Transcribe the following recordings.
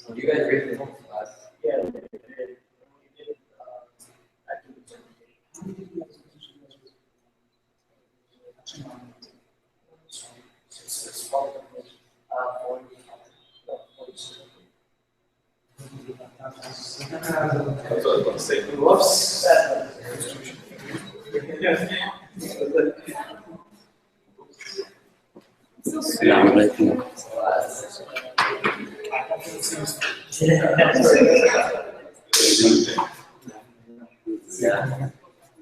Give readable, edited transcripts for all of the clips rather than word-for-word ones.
So you guys read the book class? Yeah. That's what I was going to say. Whoops. Assalamu alaikum.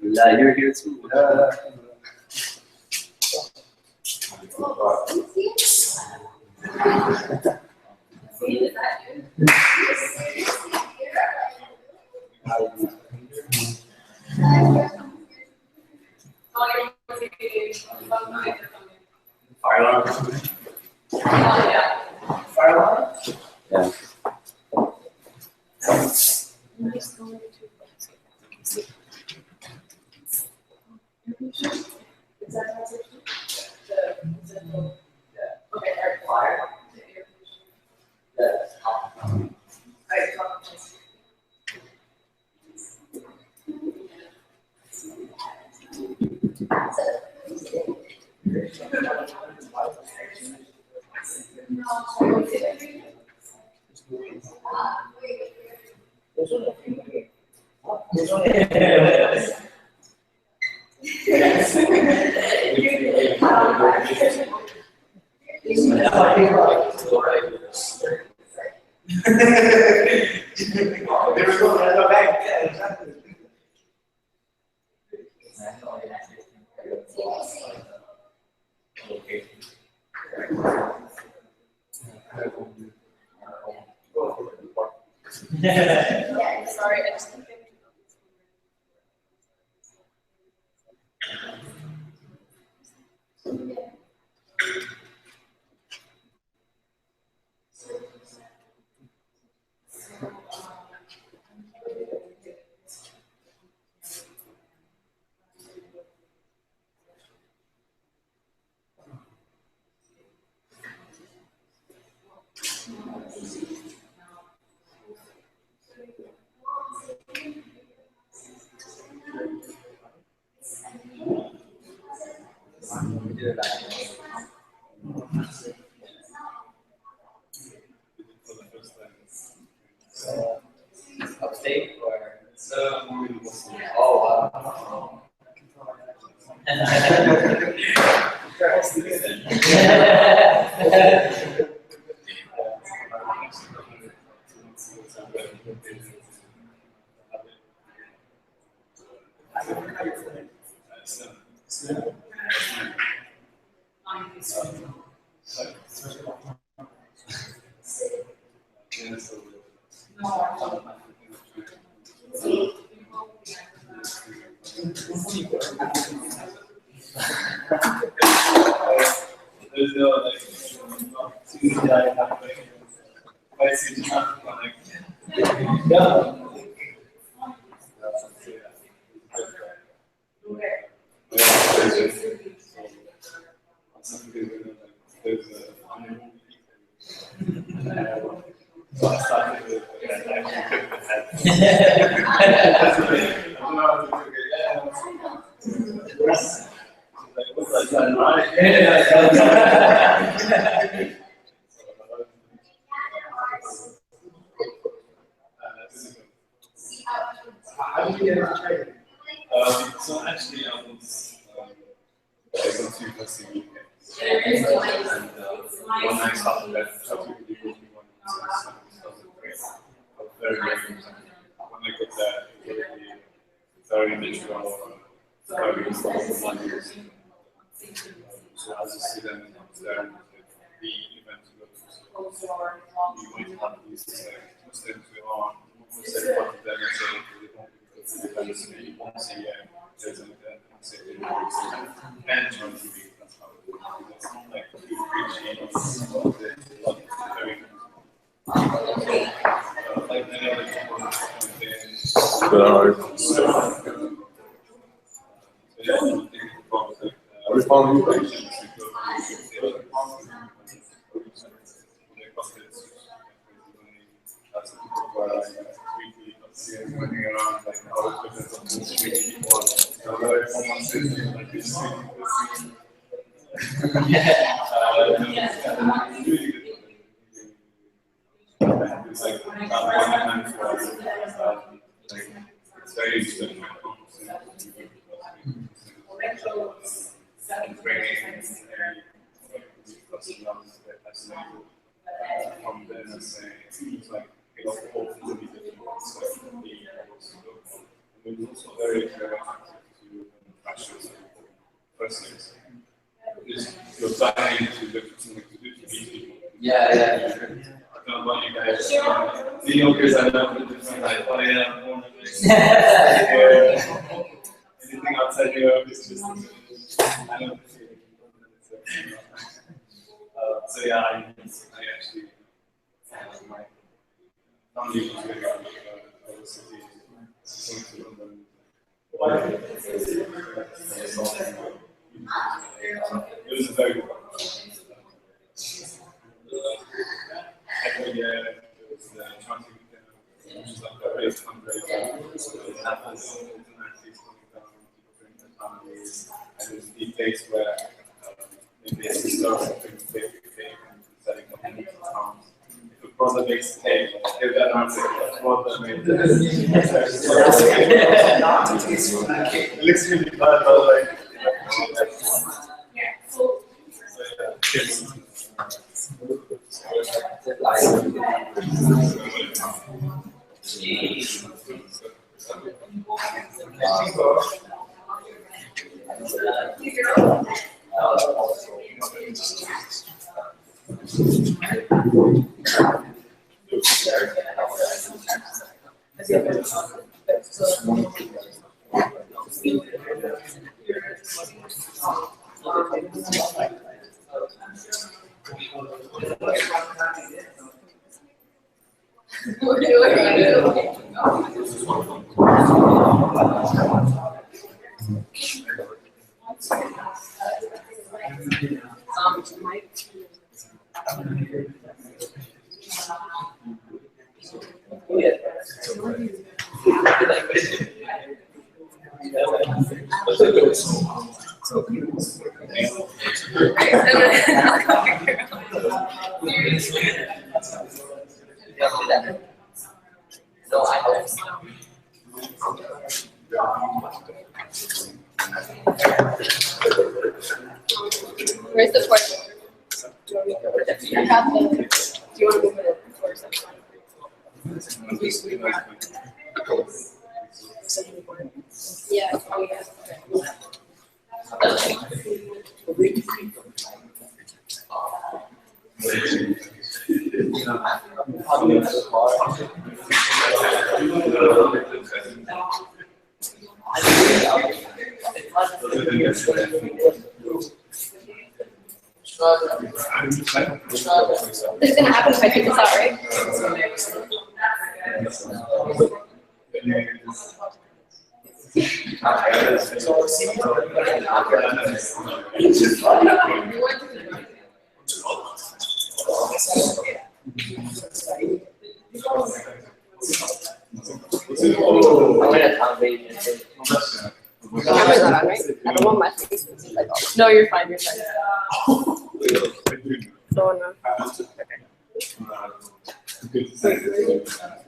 Yeah, you're here too. Fire alarm. Fire alarm? Yeah. Yeah, sorry, I just think Upstate or? Oh, wow. There's no like How did you get into trading? So actually, I was going to university in the UK. And when I started that, I took the degree one since 2003. I was very young. When I got there, it was very natural, very one year. So as a student, I was there with the event to go to. So we went to these Muslims who are Muslim part of them and say they won't go to the events once a year. There's an event once a year. And on TV, that's how it works. It's not like you appreciate it. Very like many other people where like weekly running around like all the different of the street people. So whether someone says like this street, it's like one hand for like it's very interesting. From then and saying it's like it was all to be difficult. So it was also very attractive to fashions personally. You're planning to look for something to do to meet people. Yeah. I don't know about you guys. The youngers I know are different, like, oh yeah, I'm born anything outside Europe is just, I don't so yeah, I actually, my family was very out of the city, something to London. It was a very good one. Every year there was the chanting dinner, which was like a great fundraiser. So it happens internationally, coming down, people bring their families, and there's these days where maybe a sister or something will take a cake and setting up in towns. If a brother makes a cake, give that answer, a brother made this. It looks really bad, but like, so yeah, kids. No, I hope so. Where's the portion? I have the. Do you want to move it or something? Yeah. Oh, yeah. This is gonna happen if I take this out, right? Camera's not on, right? I don't want my face to see like all. No, you're fine. You're fine. No, no.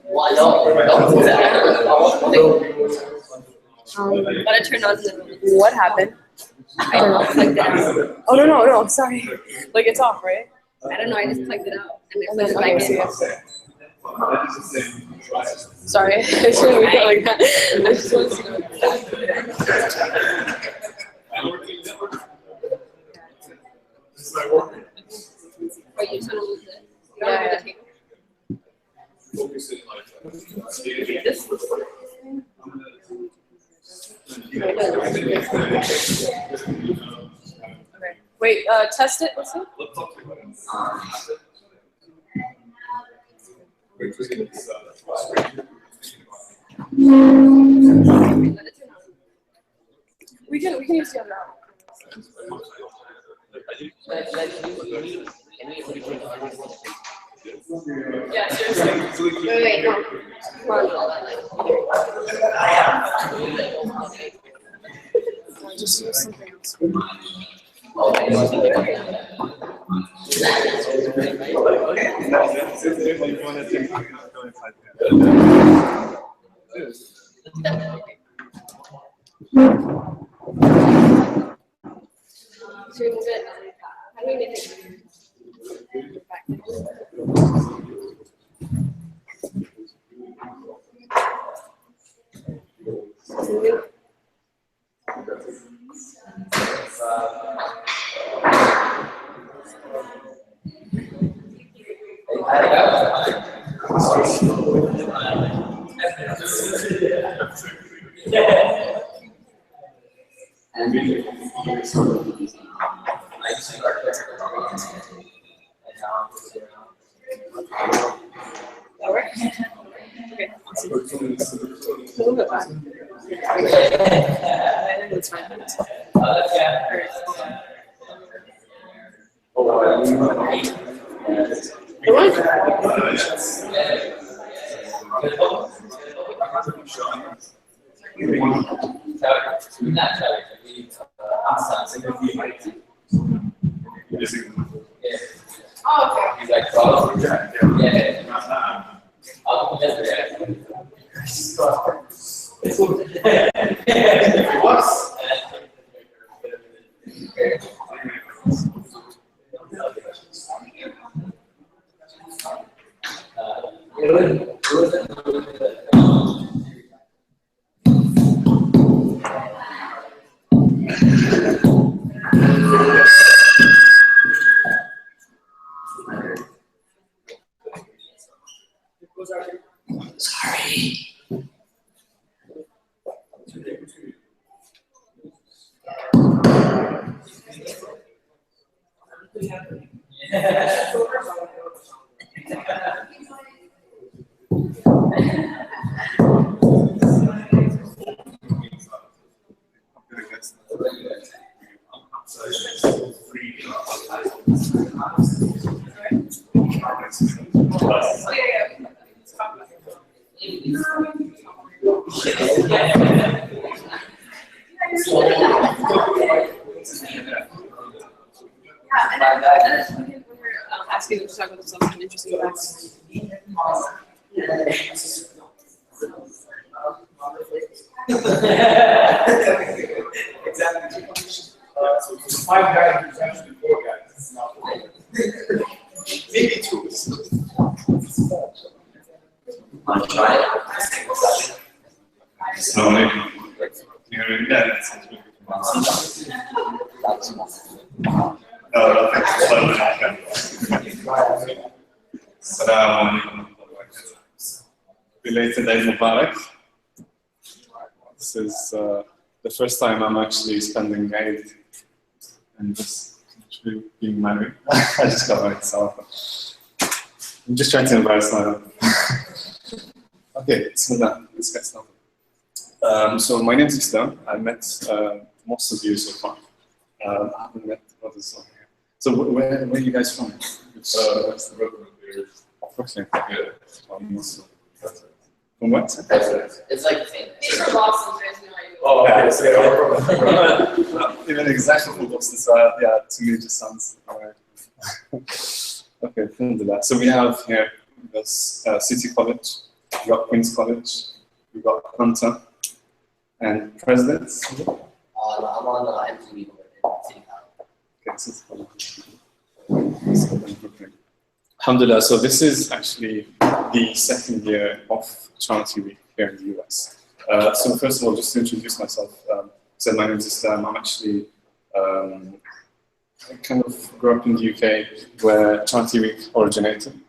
Well, don't do that. Gotta turn on the. What happened? I don't know. Plugged it out. Oh no, sorry. Like it's off, right? I don't know. I just plugged it out and And it then was I like see it. it. Sorry, I shouldn't be like that. I just want to know. Or you turn on the. Yeah. Okay. Wait, test it. What's it? We can use the other app. Yeah, seriously. Wait, no. Come on. I'll just use something else. Should we move it? How do we make it? Back. Lower? Okay, awesome. Move it back. I think that's fine. Oh, okay. He's like, oh, yeah. I'll come Ask you to talk about something interesting facts. Exactly. So 5 guys is actually 4 guys. It's not 4. Maybe 2. I'm trying. Belated Eid Mubarak. This is the first time I'm actually spending Eid and just actually being married. I just got married, so I'm just trying to embarrass myself. Okay, let's get started. So my name is Islam. I met most of you so far. I haven't met others on here. So where are you guys from? That's the Brooklyn. Brooklyn. Yeah. From what? It's like the same. He's from Boston, so he has no idea. Oh, okay. Even exactly from Boston, so yeah, to me it just sounds alright. Okay, alhamdulillah. So we have here this City College, we got Queen's College, we got Hunter, and Presidents. I'm on MTV in City College. Okay, City College. Alhamdulillah, so this is actually the second year of Charity Week here in the US. So first of all, just to introduce myself, so my name is Islam. I'm actually, I kind of grew up in the UK where Charity Week originated.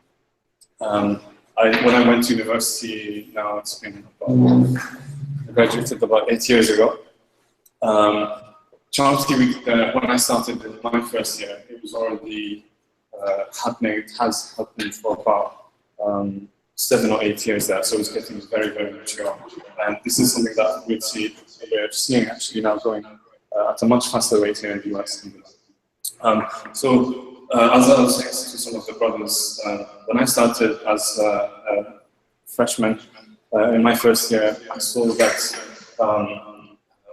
When I went to university, now it's been about, I graduated about 8 years ago. Charity Week, when I started in my first year, it was already happening. It has happened for about 7 or 8 years there, so it's getting very, very mature. And this is something that we're seeing actually now going at a much faster rate here in the US. So as I was saying to some of the brothers, when I started as freshman, in my first year, I saw that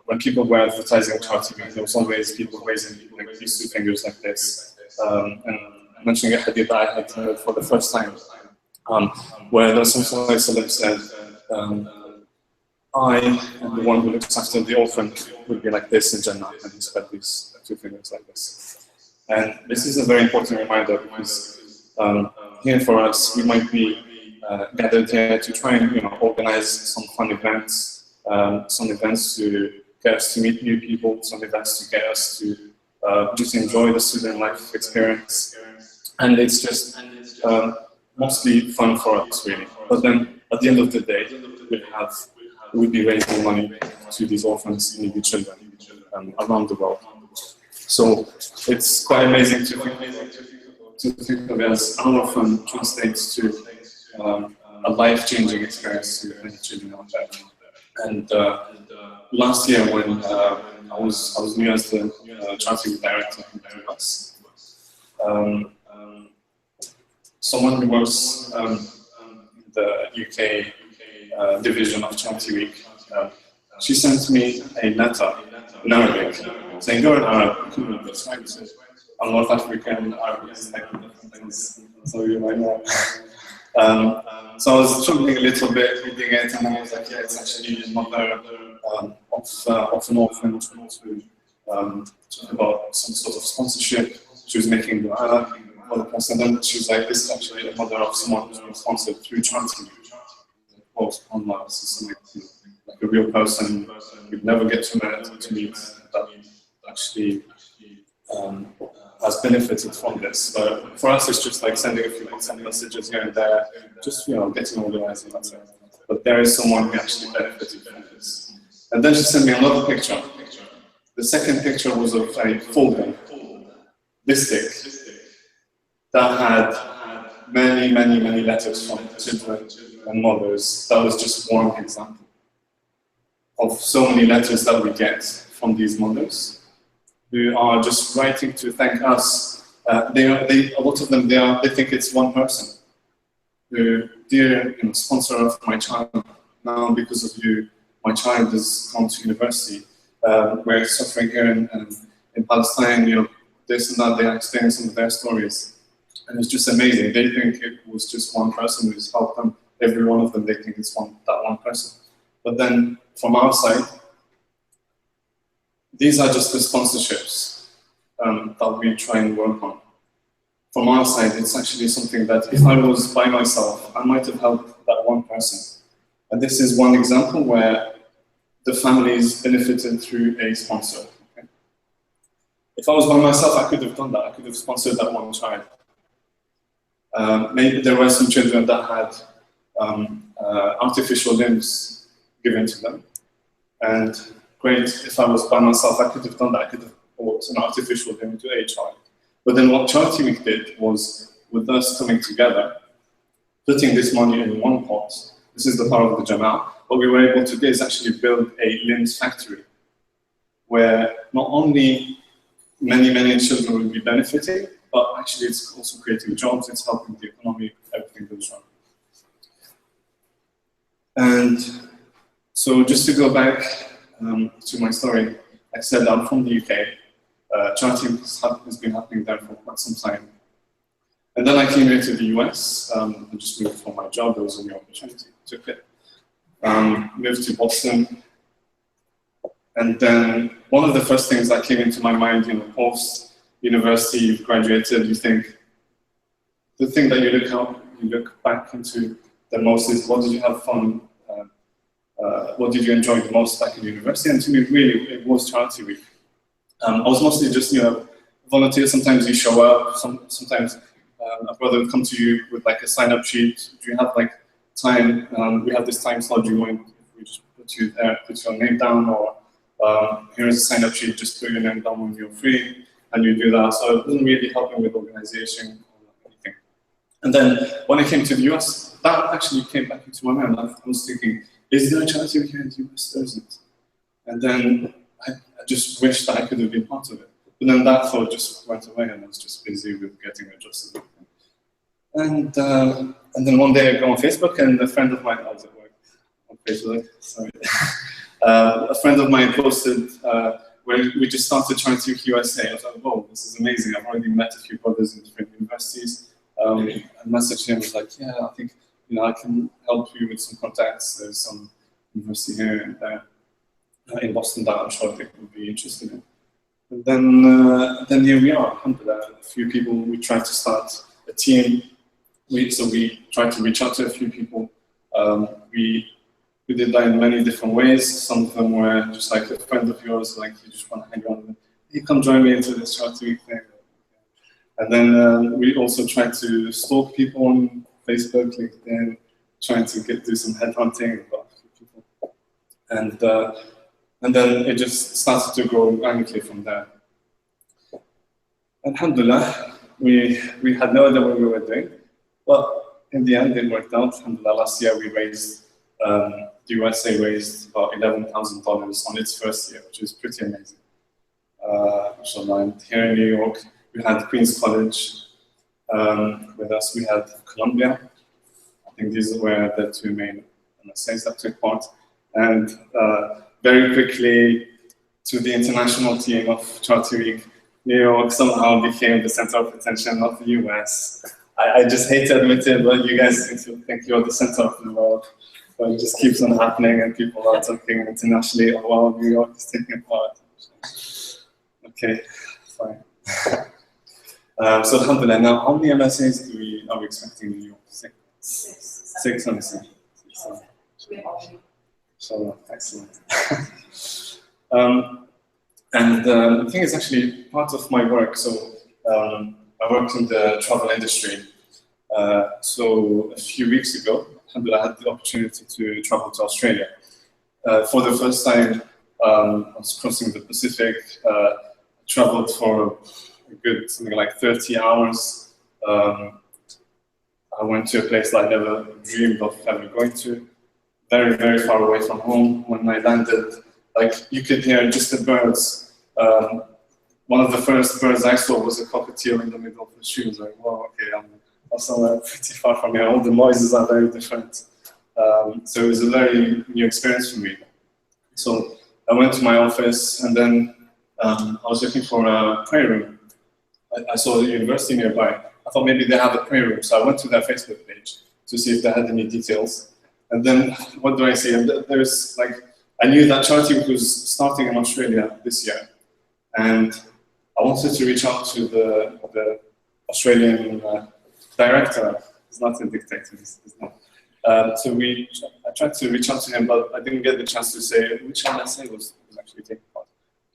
when people were advertising Charity Week, there was always people raising like these 2 fingers like this, and mentioning a hadith that I had heard for the first time, where the Rasul said, I am the one who looks after the orphan will be like this in Jannah, and he spread these 2 fingers like this. And this is a very important reminder because here for us, we might be gathered here to try and organize some fun events, some events to get us to meet new people, some events to get us to just enjoy the student life experience. And it's just mostly fun for us, really. But then at the end of the day, we'll be raising money to these orphans and needy children around the world. So it's quite amazing to think of it as an orphan translates to a life-changing experience to many children out there. And last year, when I was new as the charity director in the US, someone who works in the UK division of Charity Week, she sent me a letter in Arabic saying, "You're an Arab, you know this, right? I'm North African, Arabic is like different things, so you might know." So I was struggling a little bit reading it, and I was like, yeah, it's actually a mother of an orphan trying to talk about some sort of sponsorship. She was making dua for the person, and she was like, this is actually a mother of someone who's been sponsored through charity. Online, this is something like a real person you'd never get to meet that actually has benefited from this. But for us, it's just like sending a few messages here and there, just getting organized and that's it. But there is someone who actually benefited from this. And then she sent me another picture. The second picture was of a folder, lipstick, that had many, many, many letters from children and mothers. That was just one example of so many letters that we get from these mothers who are just writing to thank us. A lot of them, they think it's one person. Dear sponsor of my child, now because of you, my child has gone to university. We're suffering here in Palestine, this and that. They are explaining some of their stories. And it's just amazing. They think it was just one person who's helped them. Every one of them, they think it's that one person. But then from our side, these are just the sponsorships that we try and work on. From our side, it's actually something that if I was by myself, I might have helped that one person. And this is one example where the families benefited through a sponsor. Okay? If I was by myself, I could have done that. I could have sponsored that one child. Maybe there were some children that had artificial limbs given to them. And great, if I was by myself, I could have done that. I could have bought an artificial limb to a child. But then what Charity Week did was, with us coming together, putting this money in one pot. This is the power of the Jama'ah. What we were able to do is actually build a limbs factory, where not only many, many children will be benefiting, but actually it's also creating jobs, it's helping the economy, everything goes wrong. And so just to go back to my story, like I said, I'm from the UK. Charity has been happening there for quite some time. And then I came here to the US, and just moved for my job. There was a new opportunity, took it. Moved to Boston. And then one of the first things that came into my mind, post-university, you've graduated, you think, the thing that you look back into the most is, what did you have fun? What did you enjoy the most back in university? And to me, really, it was Charity Week. I was mostly just, volunteer. Sometimes you show up. Sometimes a brother would come to you with like a sign-up sheet. Do you have like time? We have this time slot. Do you want? We just put you there, put your name down, or here's a sign-up sheet. Just put your name down when you're free, and you do that. So it wasn't really helping with organization or anything. And then when I came to the US, that actually came back into my mind. I was thinking, is there a charity here in the US? There isn't. And then I just wished that I could have been part of it. But then that thought just went away, and I was just busy with getting a job. And then one day I go on Facebook, and a friend of mine, I was at work on Facebook, sorry. A friend of mine posted where we just started Charity Week USA. I was like, whoa, this is amazing. I've already met a few brothers in different universities. I messaged him, was like, yeah, I think I can help you with some contacts. There's some university here and there in Boston that I'm sure they would be interested in. And then here we are, alhamdulillah, a few people. We tried to start a team. So we tried to reach out to a few people. We did that in many different ways. Some of them were just like a friend of yours, like you just want to hang on. You come join me into this Charity Week thing. And then we also tried to stalk people on Facebook, LinkedIn, trying to do some headhunting about a few people. And then it just started to grow organically from there. Alhamdulillah, we had no idea what we were doing, but in the end it worked out. Alhamdulillah, last year we raised, the USA raised about $11,000 on its first year, which is pretty amazing. And here in New York, we had Queens College with us. We had Columbia. I think these were the two main MSAs that took part. And very quickly, to the international team of Charity Week, New York somehow became the center of attention of the US. I just hate to admit it, but you guys think you're the center of the world. But it just keeps on happening, and people are talking internationally. Oh, wow, New York is taking part. Okay, fine. So alhamdulillah, now how many MSAs are we expecting in New York? Six, let me see. So excellent. And the thing is actually part of my work. So I worked in the travel industry. So a few weeks ago, I had the opportunity to travel to Australia. For the first time, I was crossing the Pacific, traveled for a good something like 30 hours. I went to a place that I never dreamed of ever going to. Very, very far away from home. When I landed, like you could hear just the birds. One of the first birds I saw was a cockatiel in the middle of the street. I was like, wow, okay, I'm somewhere pretty far from here. All the noises are very different. So it was a very new experience for me. So I went to my office, and then I was looking for a prayer room. I saw the university nearby. I thought maybe they have a prayer room. So I went to their Facebook page to see if they had any details. And then what do I see? And there's like, I knew that Charity Week was starting in Australia this year. And I wanted to reach out to the Australian director. He's not a dictator, he's not. So I tried to reach out to him, but I didn't get the chance to say which MSA was actually taking part.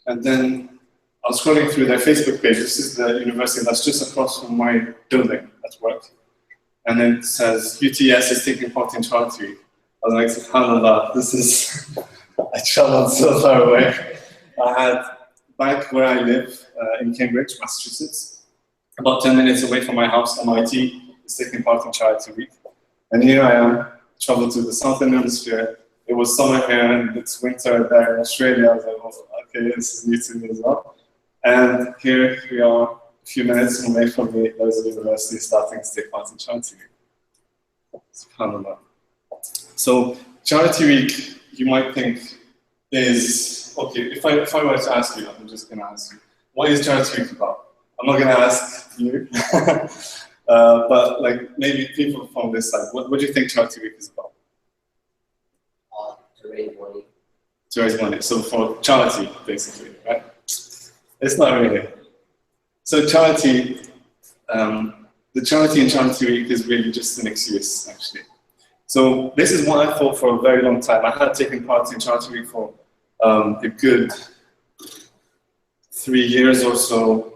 And then I was scrolling through their Facebook page. This is the university that's just across from my building at work. And then it says, UTS is taking part in Charity Week. I was like, subhanAllah, this is, I traveled so far away. I had, back where I live in Cambridge, Massachusetts, about 10 minutes away from my house, MIT is taking part in Charity Week. And here I am, traveled to the Southern Hemisphere. It was summer here and it's winter there in Australia. I was like, oh, okay, this is new to me as well. And here we are, a few minutes away from me, there's a university starting to take part in Charity Week. SubhanAllah. So Charity Week, you might think, is, okay, if I were to ask you, I'm just going to ask you, what is Charity Week about? I'm not going to ask you, but like maybe people from this side, what do you think Charity Week is about? To raise money. To raise money, so for charity, basically, right? It's not really. So charity, the charity in Charity Week is really just an excuse, actually. So this is what I thought for a very long time. I had taken part in Charity Week for a good 3 years or so,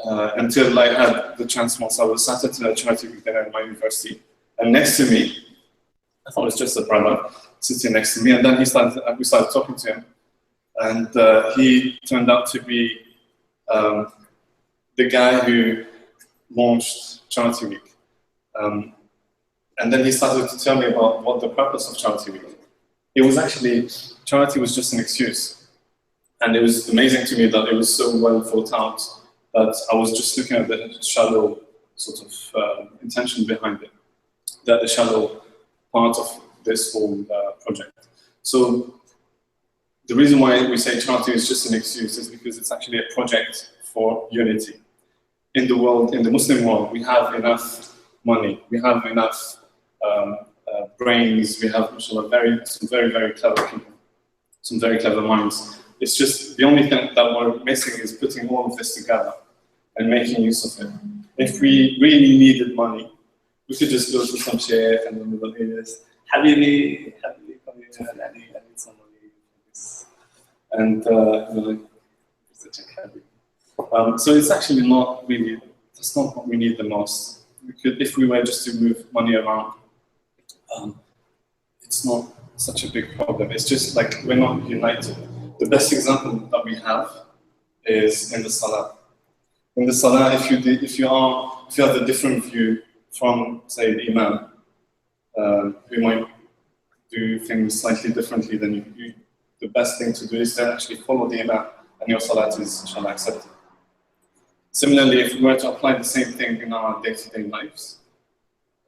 until I had the chance once I was sat at a Charity Week dinner at my university. And next to me, I thought it was just a brother sitting next to me, and then we started talking to him. And he turned out to be the guy who launched Charity Week. And then he started to tell me about what the purpose of Charity Week. It was actually, charity was just an excuse. And it was amazing to me that it was so well thought out that I was just looking at the shallow sort of intention behind it, the shallow part of this whole project. So the reason why we say charity is just an excuse is because it's actually a project for unity. In the world, in the Muslim world, we have enough money, we have enough brains, we have some very, very clever people, some very clever minds. It's just the only thing that we're missing is putting all of this together and making use of it. If we really needed money, we could just go to some sheikh and then we will hear this, Habibi, come here, I need some money for this. And such a Habibi. So it's actually not really, that's not what we need the most. If we were just to move money around, it's not such a big problem. It's just like we're not united. The best example that we have is in the Salah. In the Salah, if you have a different view from, say, the Imam, who might do things slightly differently than you, the best thing to do is to actually follow the Imam, and your Salat is, inshallah, accepted. Similarly, if we were to apply the same thing in our day-to-day lives,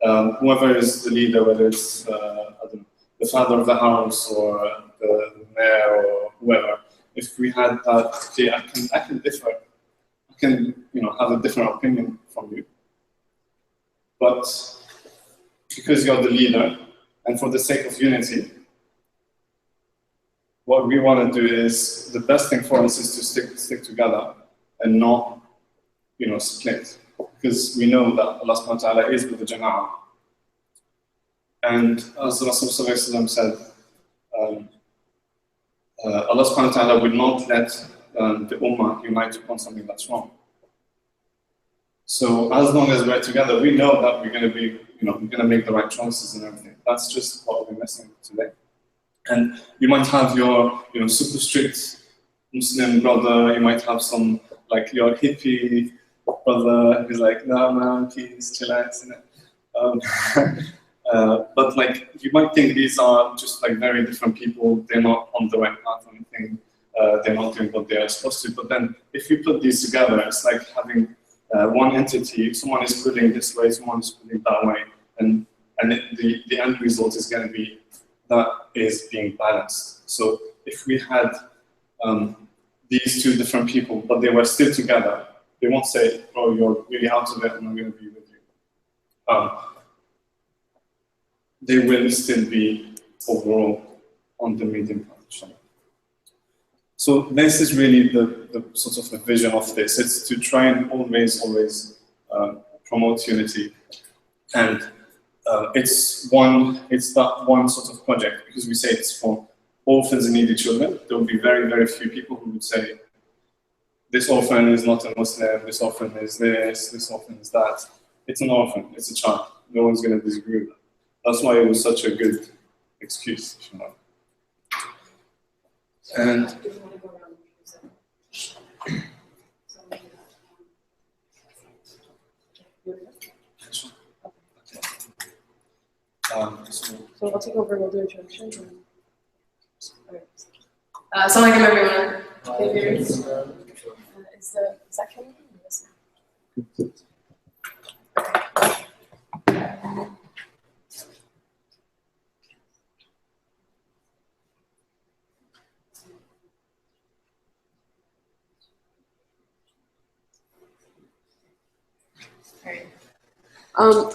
whoever is the leader, whether it's the father of the house or the mayor or whoever, if we had that, okay, I can differ, I can have a different opinion from you, but because you're the leader and for the sake of unity, what we want to do is the best thing for us is to stick together and not split, because we know that Allah subhanahu wa ta'ala is with the Jama'ah. And as Rasul sallallahu alaihi wasallam said, Allah subhanahu wa ta'ala will not let the Ummah unite upon something that's wrong. So as long as we're together, we know that we're going to be, we're going to make the right choices and everything. That's just what we're missing today. And you might have your, super strict Muslim brother. You might have some like your hippie brother who's like, no man, please chillax. But like you might think these are just like very different people. They're not on the right path or anything. They're not doing what they are supposed to. But then if you put these together, it's like having one entity. Someone is pulling this way, someone is pulling that way, and the end result is going to be that is being balanced. So if we had these two different people, but they were still together, they won't say, "Oh, you're really out of it, and I'm going to be with you." They will still be overall on the medium path. So this is really the sort of the vision of this. It's to try and always promote unity, and it's that one sort of project, because we say it's for orphans and needy children. There will be very, very few people who would say, this orphan is not a Muslim, this orphan is this orphan is that. It's an orphan, it's a child. No one's going to disagree with that. That's why it was such a good excuse, if you know. And So I'll take over and we'll do introductions. Assalamu alaikum, everyone. Is that coming?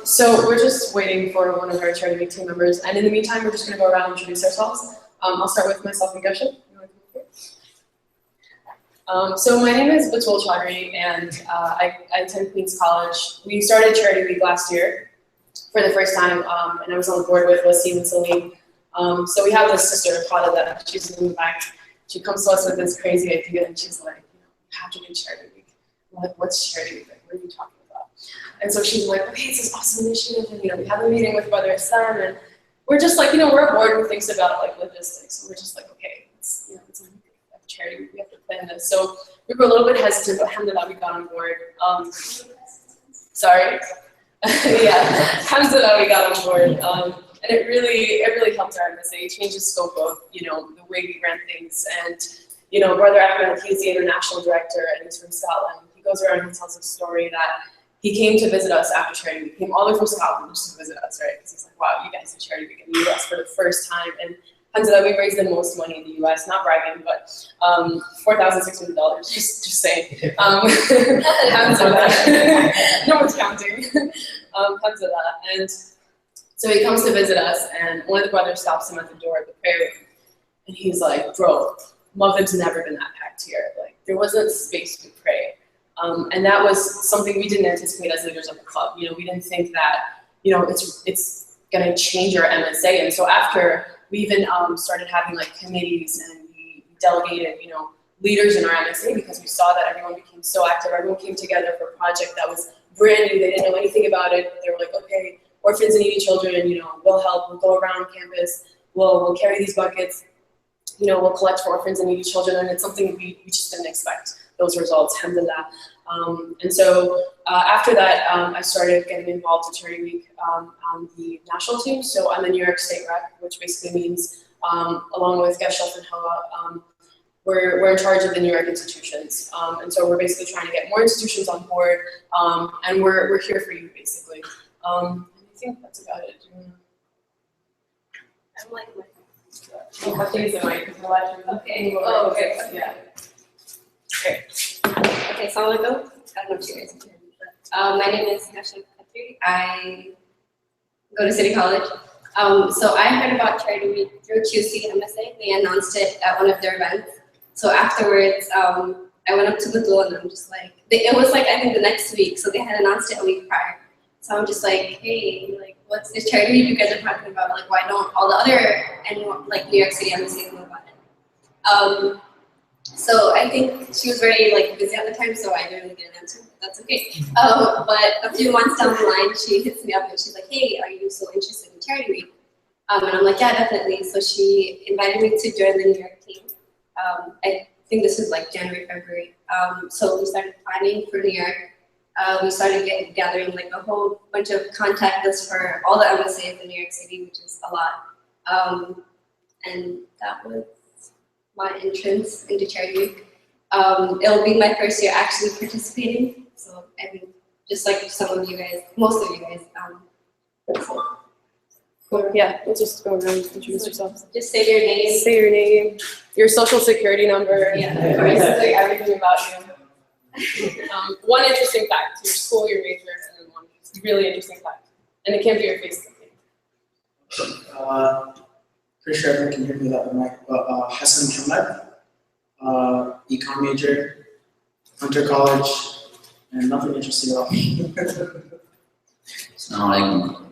So we're just waiting for one of our charity team members, and in the meantime, we're just going to go around and introduce ourselves. I'll start with myself and Gushan. So my name is Batul Chaudhary, and I attend Queens College. We started Charity Week last year for the first time, and I was on the board with Wasim and Salim. So we have this sister, Fada, that she's in the back. She comes to us with this crazy idea, and she's like, you have to do Charity Week. I'm like, what's Charity Week? Like, what are you talking about? And so she's like, okay, it's this awesome initiative, and we have a meeting with Brother Hassan, and we're just like, we're a board who thinks about like logistics, so we're just like, okay, it's a charity week, we have to plan this. So we were a little bit hesitant, but alhamdulillah, we got on board. Sorry. Yeah, alhamdulillah, we got on board. And it really helped our embassy. It changed the scope of, the way we ran things. And, Brother Ahmed, he's the international director, and he's from Scotland. He goes around and tells a story that, he came to visit us after Charity Week. He came all the way from Scotland just to visit us, right? Because he's like, wow, you guys did Charity Week in the U.S. for the first time. And Alhamdulillah, we raised the most money in the U.S. Not bragging, but $4,600. Just saying. Alhamdulillah. No one's counting. Alhamdulillah. And so he comes to visit us, and one of the brothers stops him at the door of the prayer room, and he's like, "Bro, Maghrib's never been that packed here. Like, there wasn't space to pray." And that was something we didn't anticipate as leaders of the club. You know, we didn't think that, you know, it's gonna change our MSA. And so after we even started having like committees, and we delegated, you know, leaders in our MSA, because we saw that everyone became so active. Everyone came together for a project that was brand new. They didn't know anything about it. They were like, okay, orphans and needy children, you know, we'll help. We'll go around campus. We'll carry these buckets. You know, we'll collect for orphans and needy children. And it's something we just didn't expect, those results, alhamdulillah. And so after that, I started getting involved in Charity Week on the national team. So I'm the New York State rep, which basically means, along with Geshelf and Hawa, we're in charge of the New York institutions. And so we're basically trying to get more institutions on board, and we're here for you, basically. I think that's about it. I'm like, Oh, I think it's the mic, because we're watching. okay. Oh, okay. Yeah. Okay, assalamu alaikum. I don't know if you guys can hear me, but my name is Gashan Khatri. I go to City College. So I heard about Charity Week through QC MSA. They announced it at one of their events. So afterwards, I went up to Batul, and I'm just like, it was like, I think the next week. So they had announced it a week prior. So I'm just like, hey, like, what's this Charity Week you guys are talking about? Like, why don't all the other, like, New York City MSAs know about it? So I think she was very like busy at the time, so I didn't really get an answer. But that's okay. But a few months down the line, she hits me up and she's like, "Hey, are you so interested in Charity Week?" And I'm like, "Yeah, definitely." So she invited me to join the New York team. I think this was like January, February. So we started planning for New York. We started gathering like a whole bunch of contact lists for all the MSAs in New York City, which is a lot. And that was my entrance into Charity Week. It'll be my first year actually participating. So I mean, just like some of you guys, most of you guys. Cool. Yeah, we'll just go around and introduce yourselves. Just say your name. Say your name, your social security number, Yeah. basically everything about you. One interesting fact, your school, your major, and then one really interesting fact. And it can't be your face. Pretty sure everyone can hear me without the mic, but Hassan Muhammad, econ major, Hunter College, and nothing interesting at all. Assalamu alaikum.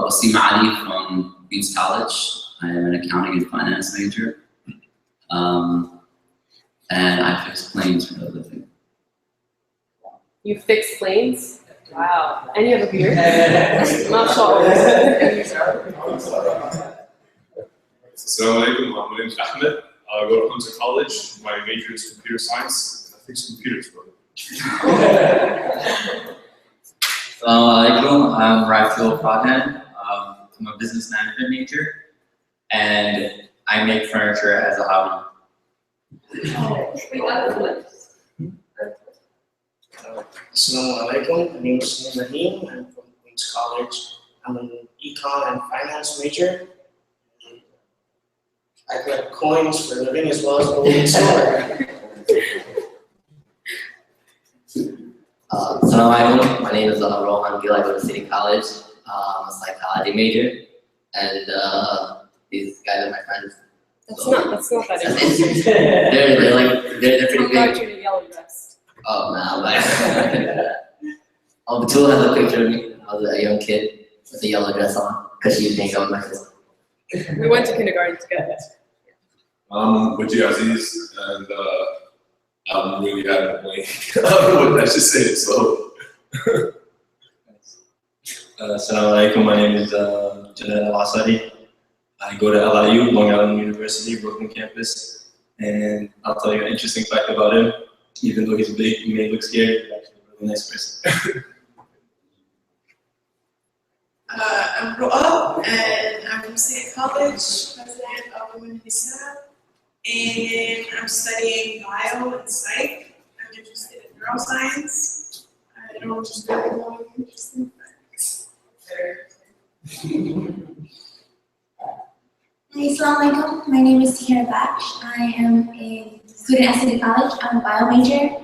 Wasim Ali from Queens College. I am an accounting and finance major. And I fix planes for a living. You fix planes? Wow. And you have a beard? MashaAllah. Assalamu alaikum, my name is Ahmed. I go to Hunter College. My major is computer science, and I fix computers for them. Assalamu alaikum, I'm Raiful Fadhan. I'm a business management major, and I make furniture as a hobby. Assalamu alaikum. My name is Sunil Rahim. I'm from Queens College. I'm an econ and finance major. I collect coins for a living as well as gold and silver. Assalamu alaikum, my name is Rohan Gill. I go to City College. I'm a psychology major, and these guys are my friends. That's not that That's interesting. it. They're pretty Come back big. to the yellow dress. Oh man, oh, Batul has a picture of me. I was a young kid with a yellow dress on because she was hanging out with my sister. We went to kindergarten together. I'm Waji Aziz, and I'm really happy playing. I don't know what I should say, so. Assalamu alaikum, my name is Jalal Al-Asadi. I go to LIU, Long Island University, Brooklyn campus, and I'll tell you an interesting fact about him. Even though he's big, he may look scary, he's actually a really nice person. I'm Ru'ab, and I'm from City College, president of Women in Islam, and I'm studying bio and psych. I'm interested in neuroscience. don't just go along interesting facts. Assalamualaikum. My name is Tahira Baksh. I am a student at City College. I'm a bio major.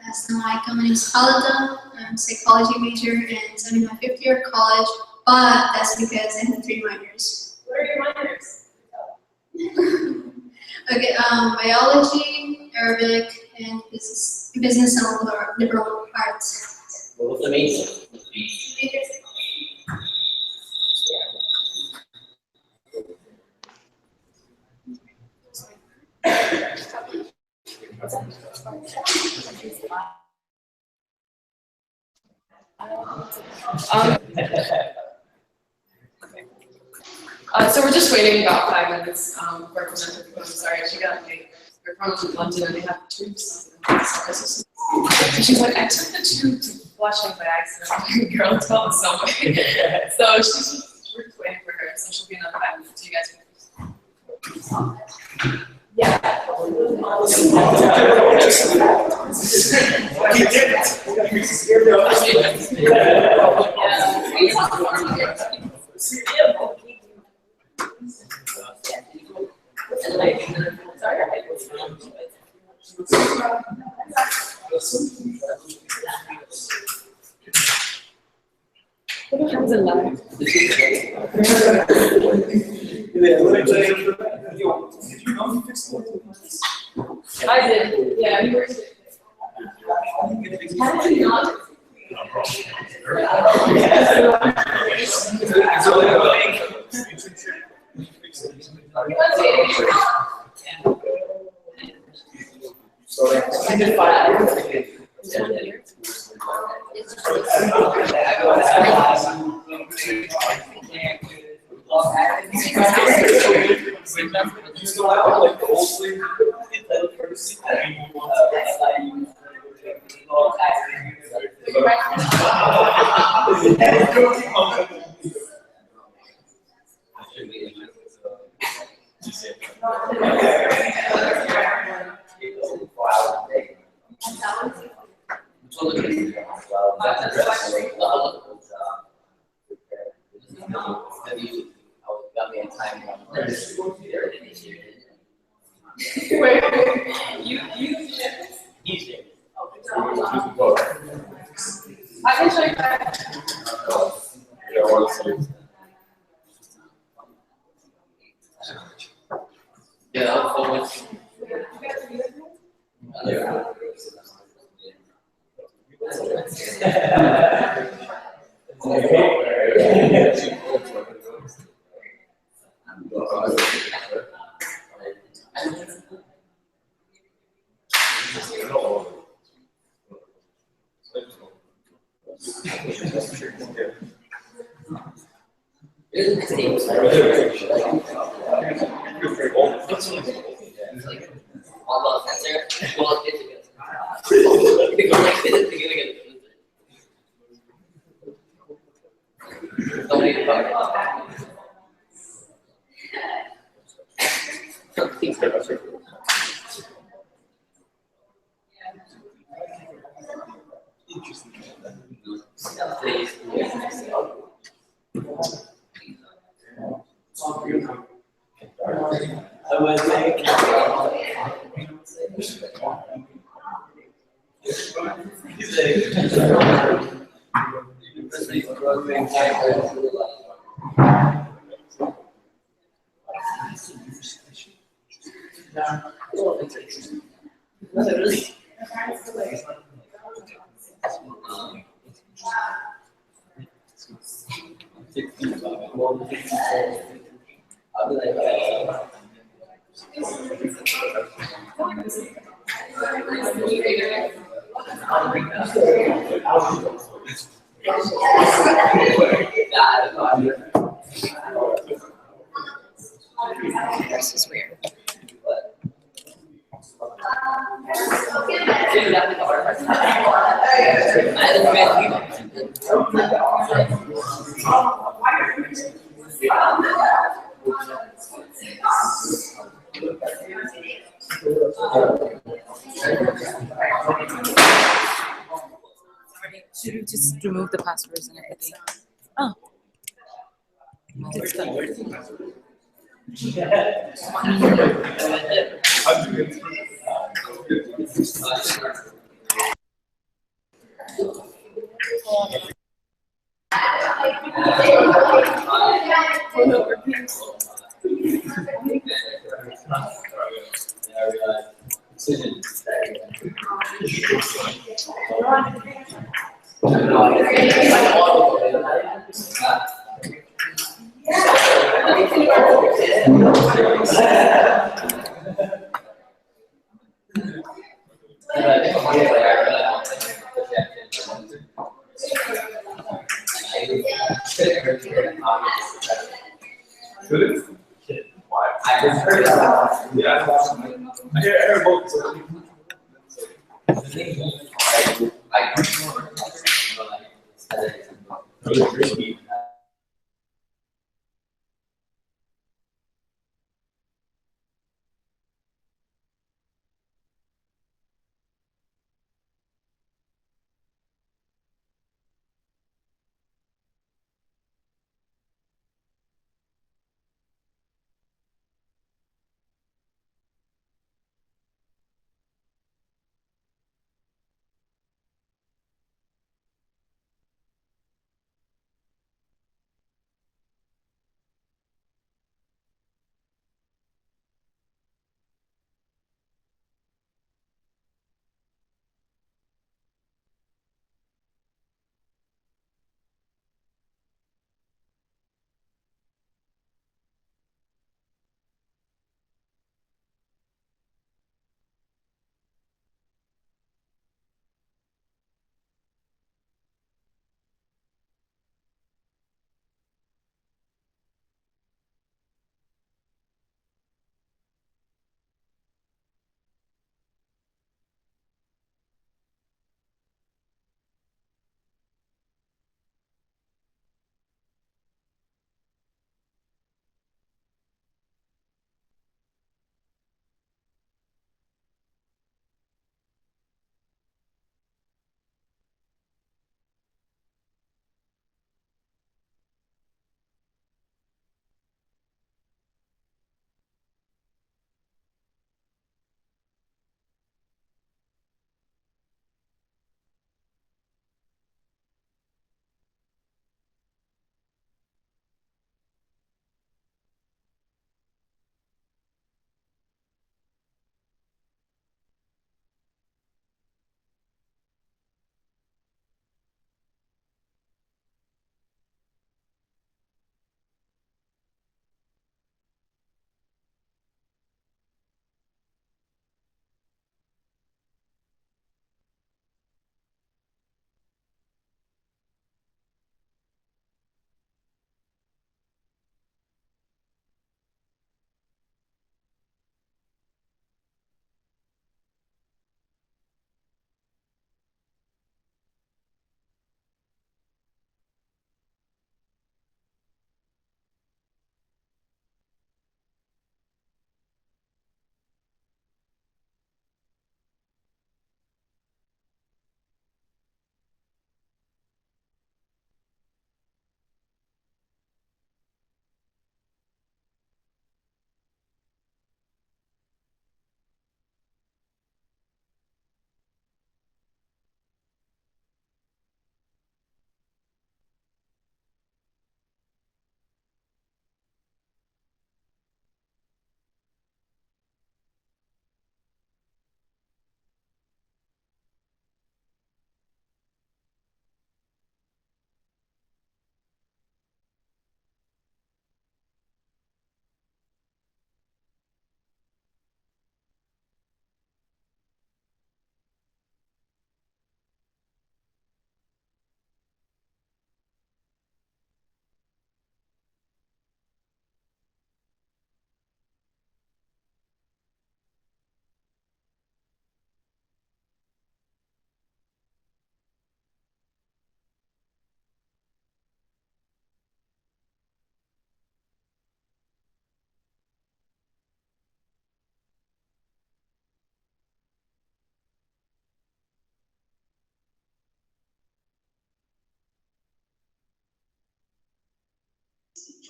Assalamualaikum. My name is Khalida. I'm a psychology major and I'm in my 5th year of college, but that's because I have 3 minors. What are your minors? Okay, biology, Arabic, and business and liberal arts. What was the major? So we're just waiting about 5 minutes for Clemente to come. Sorry, she got late. We're from London and they have tubes. So she's like, I took the tube to Flushing by accident. Girl, tell the subway. So we're just waiting for her. So she'll be another 5 minutes. You guys can. Yeah. What happens in life? I did. Yeah, we were. How did you not? I did 5 years. I can show you that. Yeah, I want to see it. Yeah, that was Yeah. This is weird.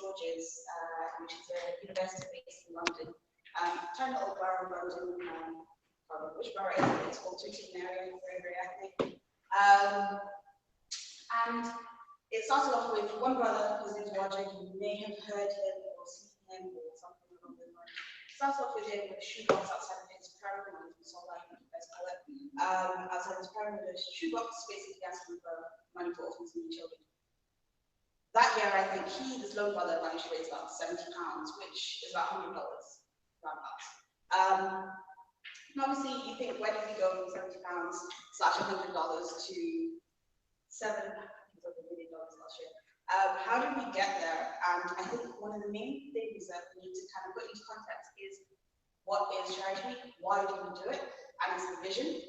George's, which is a university based in London. Tiny little borough of London, which borough is it? It's called Tooting area, very, very ethnic. And it started off with one brother, his name's Roger. You may have heard him or seen him or something along those lines. It starts off with him with a shoebox outside of his pyramid, so like best call it. Outside his pyramid, a shoebox basically asking for money for orphans and children. That year, I think this lone brother managed to raise about £70, which is about $100, roundabouts. And obviously, you think, where did we go from £70 / $100 to $7 million last year? How did we get there? And I think one of the main things that we need to kind of put into context is what is Charity Week, why do we do it, and it's the vision.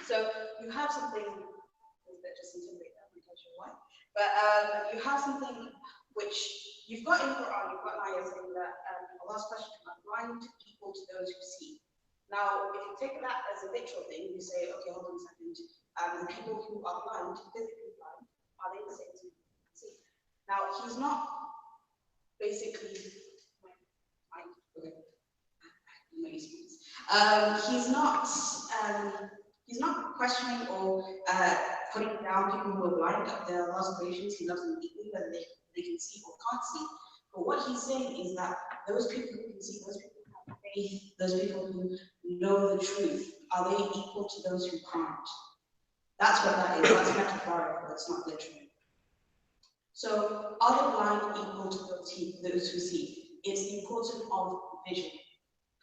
So you have something, that just intimidating, I'm not sure why, but you have something which you've got in Quran, you've got ayah saying that Allah's question about blind equal to those who see. Now, if you take that as a literal thing, you say, okay, hold on a second, the people who are blind, physically blind, are they the same as people who can see? Now, he's not basically, he's not questioning or putting down people who are blind. There are Allah's creations, he loves them equally, whether they can see or can't see. But what he's saying is that those people who can see, those people who have faith, those people who know the truth, are they equal to those who can't? That's what that is. That's metaphorical, that's not literal. So, are the blind equal to those who see? It's the importance of vision.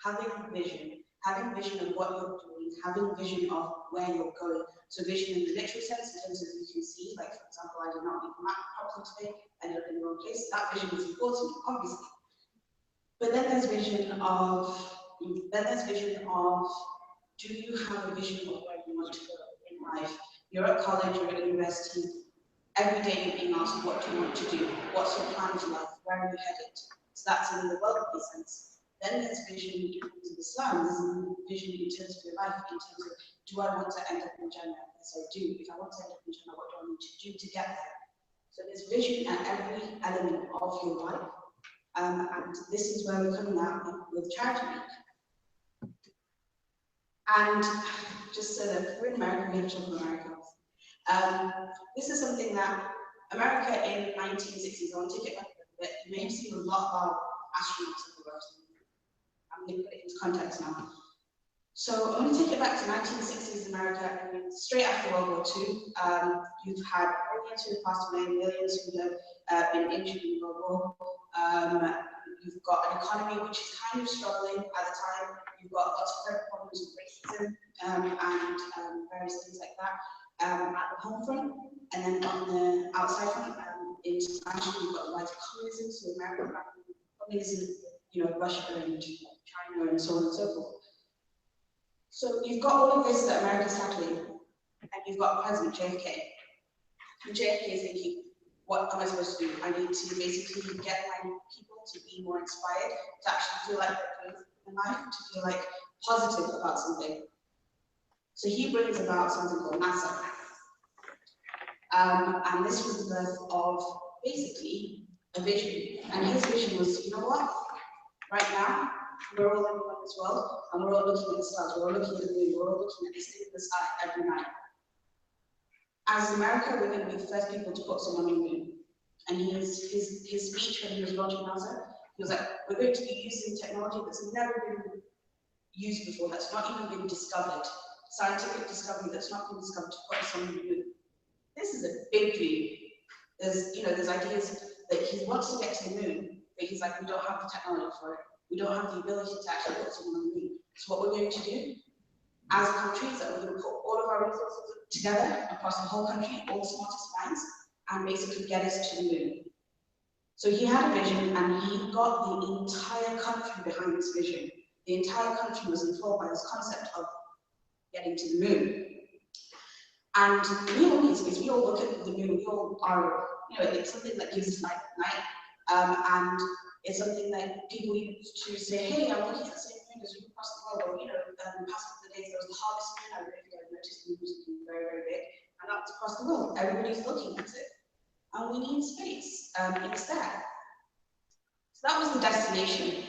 Having vision of what you're doing, having vision of where you're going. So vision in the literal sense, in terms of you can see, like for example, I did not read the map properly today, and you're in the wrong place. That vision is important, obviously. But then there's vision of, do you have a vision of where you want to go in life? You're at college, you're at university, every day you're being asked, what do you want to do? What's your plan for life? Where are you headed? So that's in the worldly sense. Then there's vision in terms of Islam, there's vision in terms of your life, in terms of, do I want to end up in Jannah? Yes, I do. If I want to end up in Jannah, what do I need to do to get there? So there's vision at every element of your life. And this is where we're coming out with Charity Week. And just so that we're in America, we have to talk about America. This is something that America in the 1960s, I want to take it back a little bit, you may have seen a lot of astronauts in the world. I'm going to put it into context now. So I'm going to take it back to 1960s America, straight after World War II. You've had millions who have passed away, millions who have been injured in World War. You've got an economy which is kind of struggling at the time. You've got lots of problems with racism and various things like that at the home front. And then on the outside front, internationally, you've got the rise of communism, so American communism, Russia and China and so on and so forth. So you've got all of this that America's tackling, and you've got President JFK. And JFK is thinking, what am I supposed to do? I need to basically get my people to be more inspired, to actually feel like they're doing in life, to feel like positive about something. So he brings about something called NASA. And this was the birth of basically a vision. And his vision was, you know what? Right now, we're all living in this world, and we're all looking at the stars, we're all looking at the moon, we're all looking at this thing in the sky every night. As America, we're going to be the first people to put someone on the moon. And his speech when he was launching NASA, he was like, we're going to be using technology that's never been used before, that's not even been discovered, scientific discovery that's not been discovered to put us on the moon. This is a big dream. There's ideas that he wants to get to the moon, but he's like, we don't have the technology for it. We don't have the ability to actually put someone on the moon. So what we're going to do, as countries, that we're going to put all of our resources together across the whole country, all the smartest minds, and basically get us to the moon. So he had a vision, and he got the entire country behind this vision. The entire country was enthralled by this concept of getting to the moon. And we all need space. We all look at the moon. We all are, it's something that gives us light at night. And it's something that people use to say, hey, I'm looking at the same moon as you across the world. Or, the past couple of days there was the harvest moon. I don't know if you guys noticed, the moon was looking very, very big. And now it's across the world. Everybody's looking at it. And we need space. It's there. So that was the destination.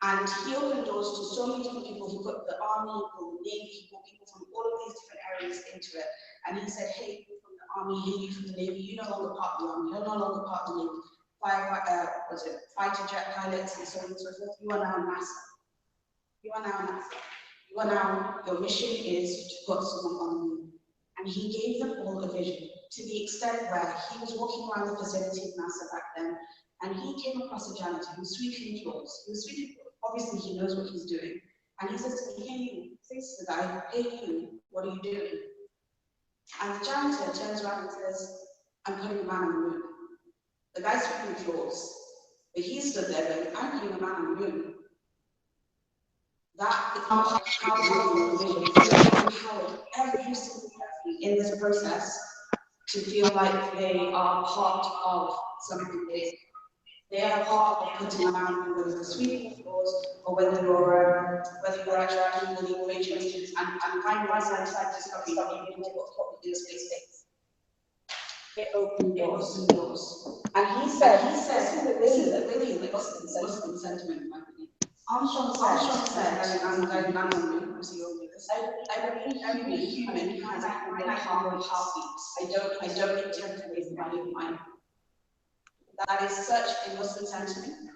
And he opened doors to so many different people. He put the army, the navy, he put people from all of these different areas into it. And he said, hey, you from the army, hey, you from the navy, you're no longer part of the army, you're no longer part of the navy. Fighter jet pilots and so on and so forth. You are now NASA. You are now NASA. You are now, your mission is to put someone on the moon. And he gave them all a vision to the extent where he was walking around the facility of NASA back then, and he came across a janitor who was sweeping floors. He was sweeping floors. Obviously, he knows what he's doing. And he says to me, hey, you, says to the guy, hey, you, what are you doing? And the janitor turns around and says, I'm putting a man on the moon. The guy's sweeping floors, but he stood there going, I'm putting a man on the moon. That is how powerful the vision is. They empowered every single person in this process to feel like they are part of something big. They are part of putting a man on the moon, whether it's sweeping floors or whether you're actually doing the equations and find my side discovery that you can do what we do space days. It opened doors. And he said, this is a really Muslim sentiment, in my opinion. Armstrong said, and I'm on the moon, obviously you'll do this. I believe every human has a heartbeat. I don't intend to raise the value of mine. That is such a Muslim sentiment.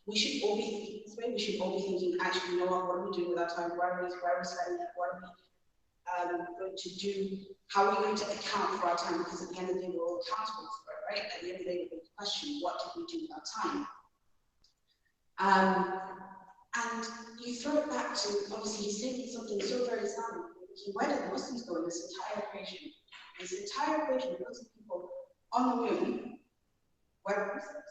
We should all be thinking this way. We should all be thinking, actually, you know what are we doing with our time? Where are we spending it? What are we going to do? How are we going to account for our time? Because at the end of the day, we're all accountable for it, right? At the end of the day, we question, what did we do with our time? And you throw it back to, obviously, he's taking something so very Islamic. Where did the Muslims go in this entire equation? This entire equation, putting people on the moon, where were Muslims?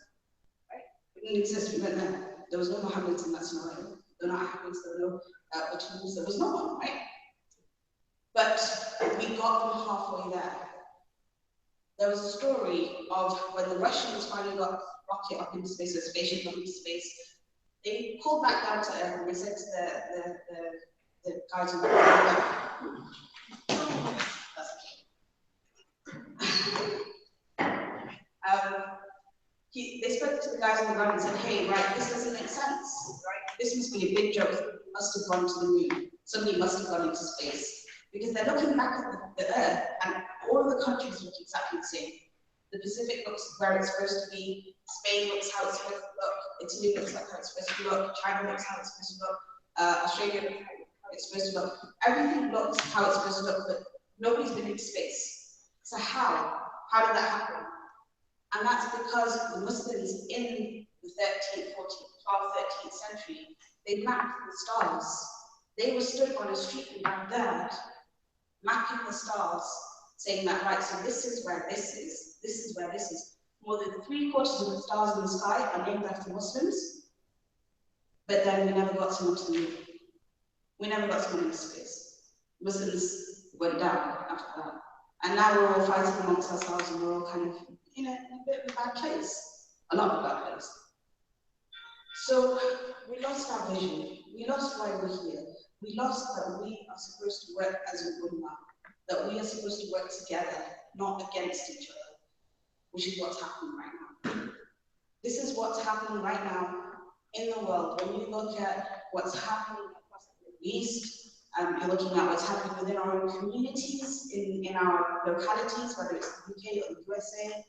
Right? It didn't exist, we went there. There was no Mohammedans in that scenario. There were no Ahmeds, there were no Batums, there was no one, right? But we got them halfway there. There was a story of when the Russians finally got a rocket up into space, a spaceship up into space, they pulled back down to Earth and they said to the guys in the they spoke to the guys on the ground and said, hey, right, this doesn't make sense, right? This must be a big joke. We must have gone to the moon. Somebody must have gone into space. Because they're looking back at the Earth and all of the countries look exactly the same. The Pacific looks where it's supposed to be, Spain looks how it's supposed to look, Italy looks like how it's supposed to look, China looks how it's supposed to look, Australia looks how it's supposed to look. Everything looks how it's supposed to look, but nobody's been in space. So how? How did that happen? And that's because the Muslims in the 13th, 14th, 12th, 13th century, they mapped the stars. They were stood on a street in Baghdad, mapping the stars, saying that, right, so this is where this is where this is. More than 3/4 of the stars in the sky are named after Muslims, but then we never got someone to the moon. We never got someone into space. Muslims went down after that. And now we're all fighting amongst ourselves and we're all kind of in a bit of a bad place, a lot of a bad place. So we lost our vision. We lost why we're here. We lost that we are supposed to work as a ummah, that we are supposed to work together, not against each other, which is what's happening right now. This is what's happening right now in the world. When you look at what's happening across the Middle East, you're looking at what's happening within our own communities, in our localities, whether it's the UK or the USA.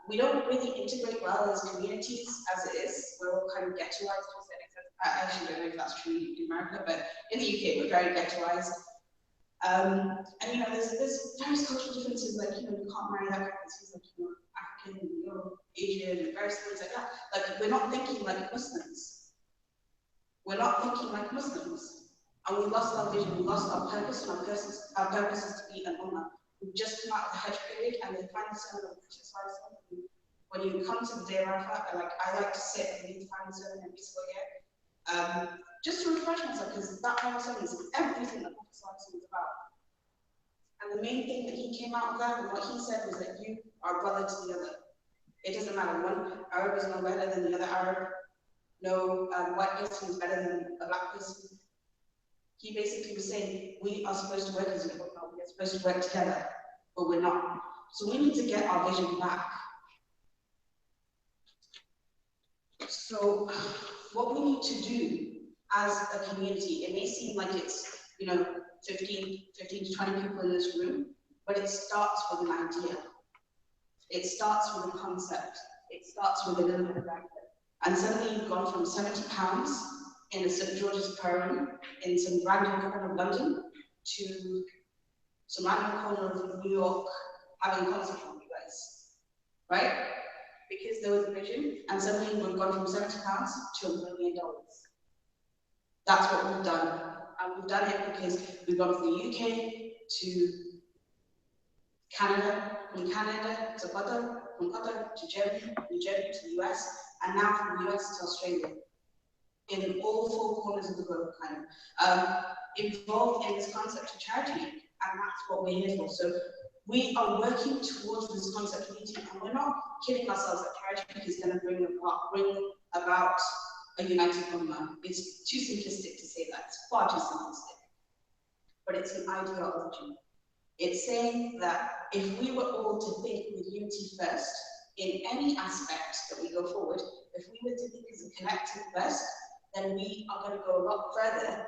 We don't really integrate well as communities as it is. We're all kind of ghettoized to a certain extent. I actually don't know if that's true in America, but in the UK, we're very ghettoized. And you know, there's various cultural differences, like, you know, you can't marry that because he's like, you know, African, you know, Asian, and various things like that. Like, we're not thinking like Muslims. We're not thinking like Muslims. And we lost our vision, we lost our purpose, and our purpose is to be an ummah. We've just come out of the Hajj period, and the final sermon of the Prophet, when you come to the day of Arafat, I like to sit and read the final sermon every single year, just to refresh myself, because that final sermon is everything that the Prophet was about. And the main thing that he came out of that, and what he said was that you are brother to the other. It doesn't matter, one Arab is no better than the other Arab, no white person is better than a black person. He basically was saying, we are supposed to work as a ummah, we're supposed to work together, but we're not. So we need to get our vision back. So what we need to do as a community, it may seem like it's, 15 to 20 people in this room, but it starts with an idea. It starts with a concept. It starts with a little bit of effort. And suddenly you've gone from £70 in a St. George's Perron in some random corner of London to some random corner of New York having a concert on you guys, right? Because there was a vision, and suddenly we've gone from £70 to $1 million. That's what we've done. And we've done it because we've gone from the UK to Canada, from Canada to Qatar, from Qatar to Germany, from Germany to the US, and now from the US to Australia. In all four corners of the globe, kind of. Involved in this concept of charity, and that's what we're here for. So we are working towards this concept meeting, and we're not kidding ourselves that charity is going to bring about a united ummah. It's too simplistic to say that. It's far too simplistic. But it's an ideology. It's saying that if we were all to think with unity first, in any aspect that we go forward, if we were to think as a collective first, then we are going to go a lot further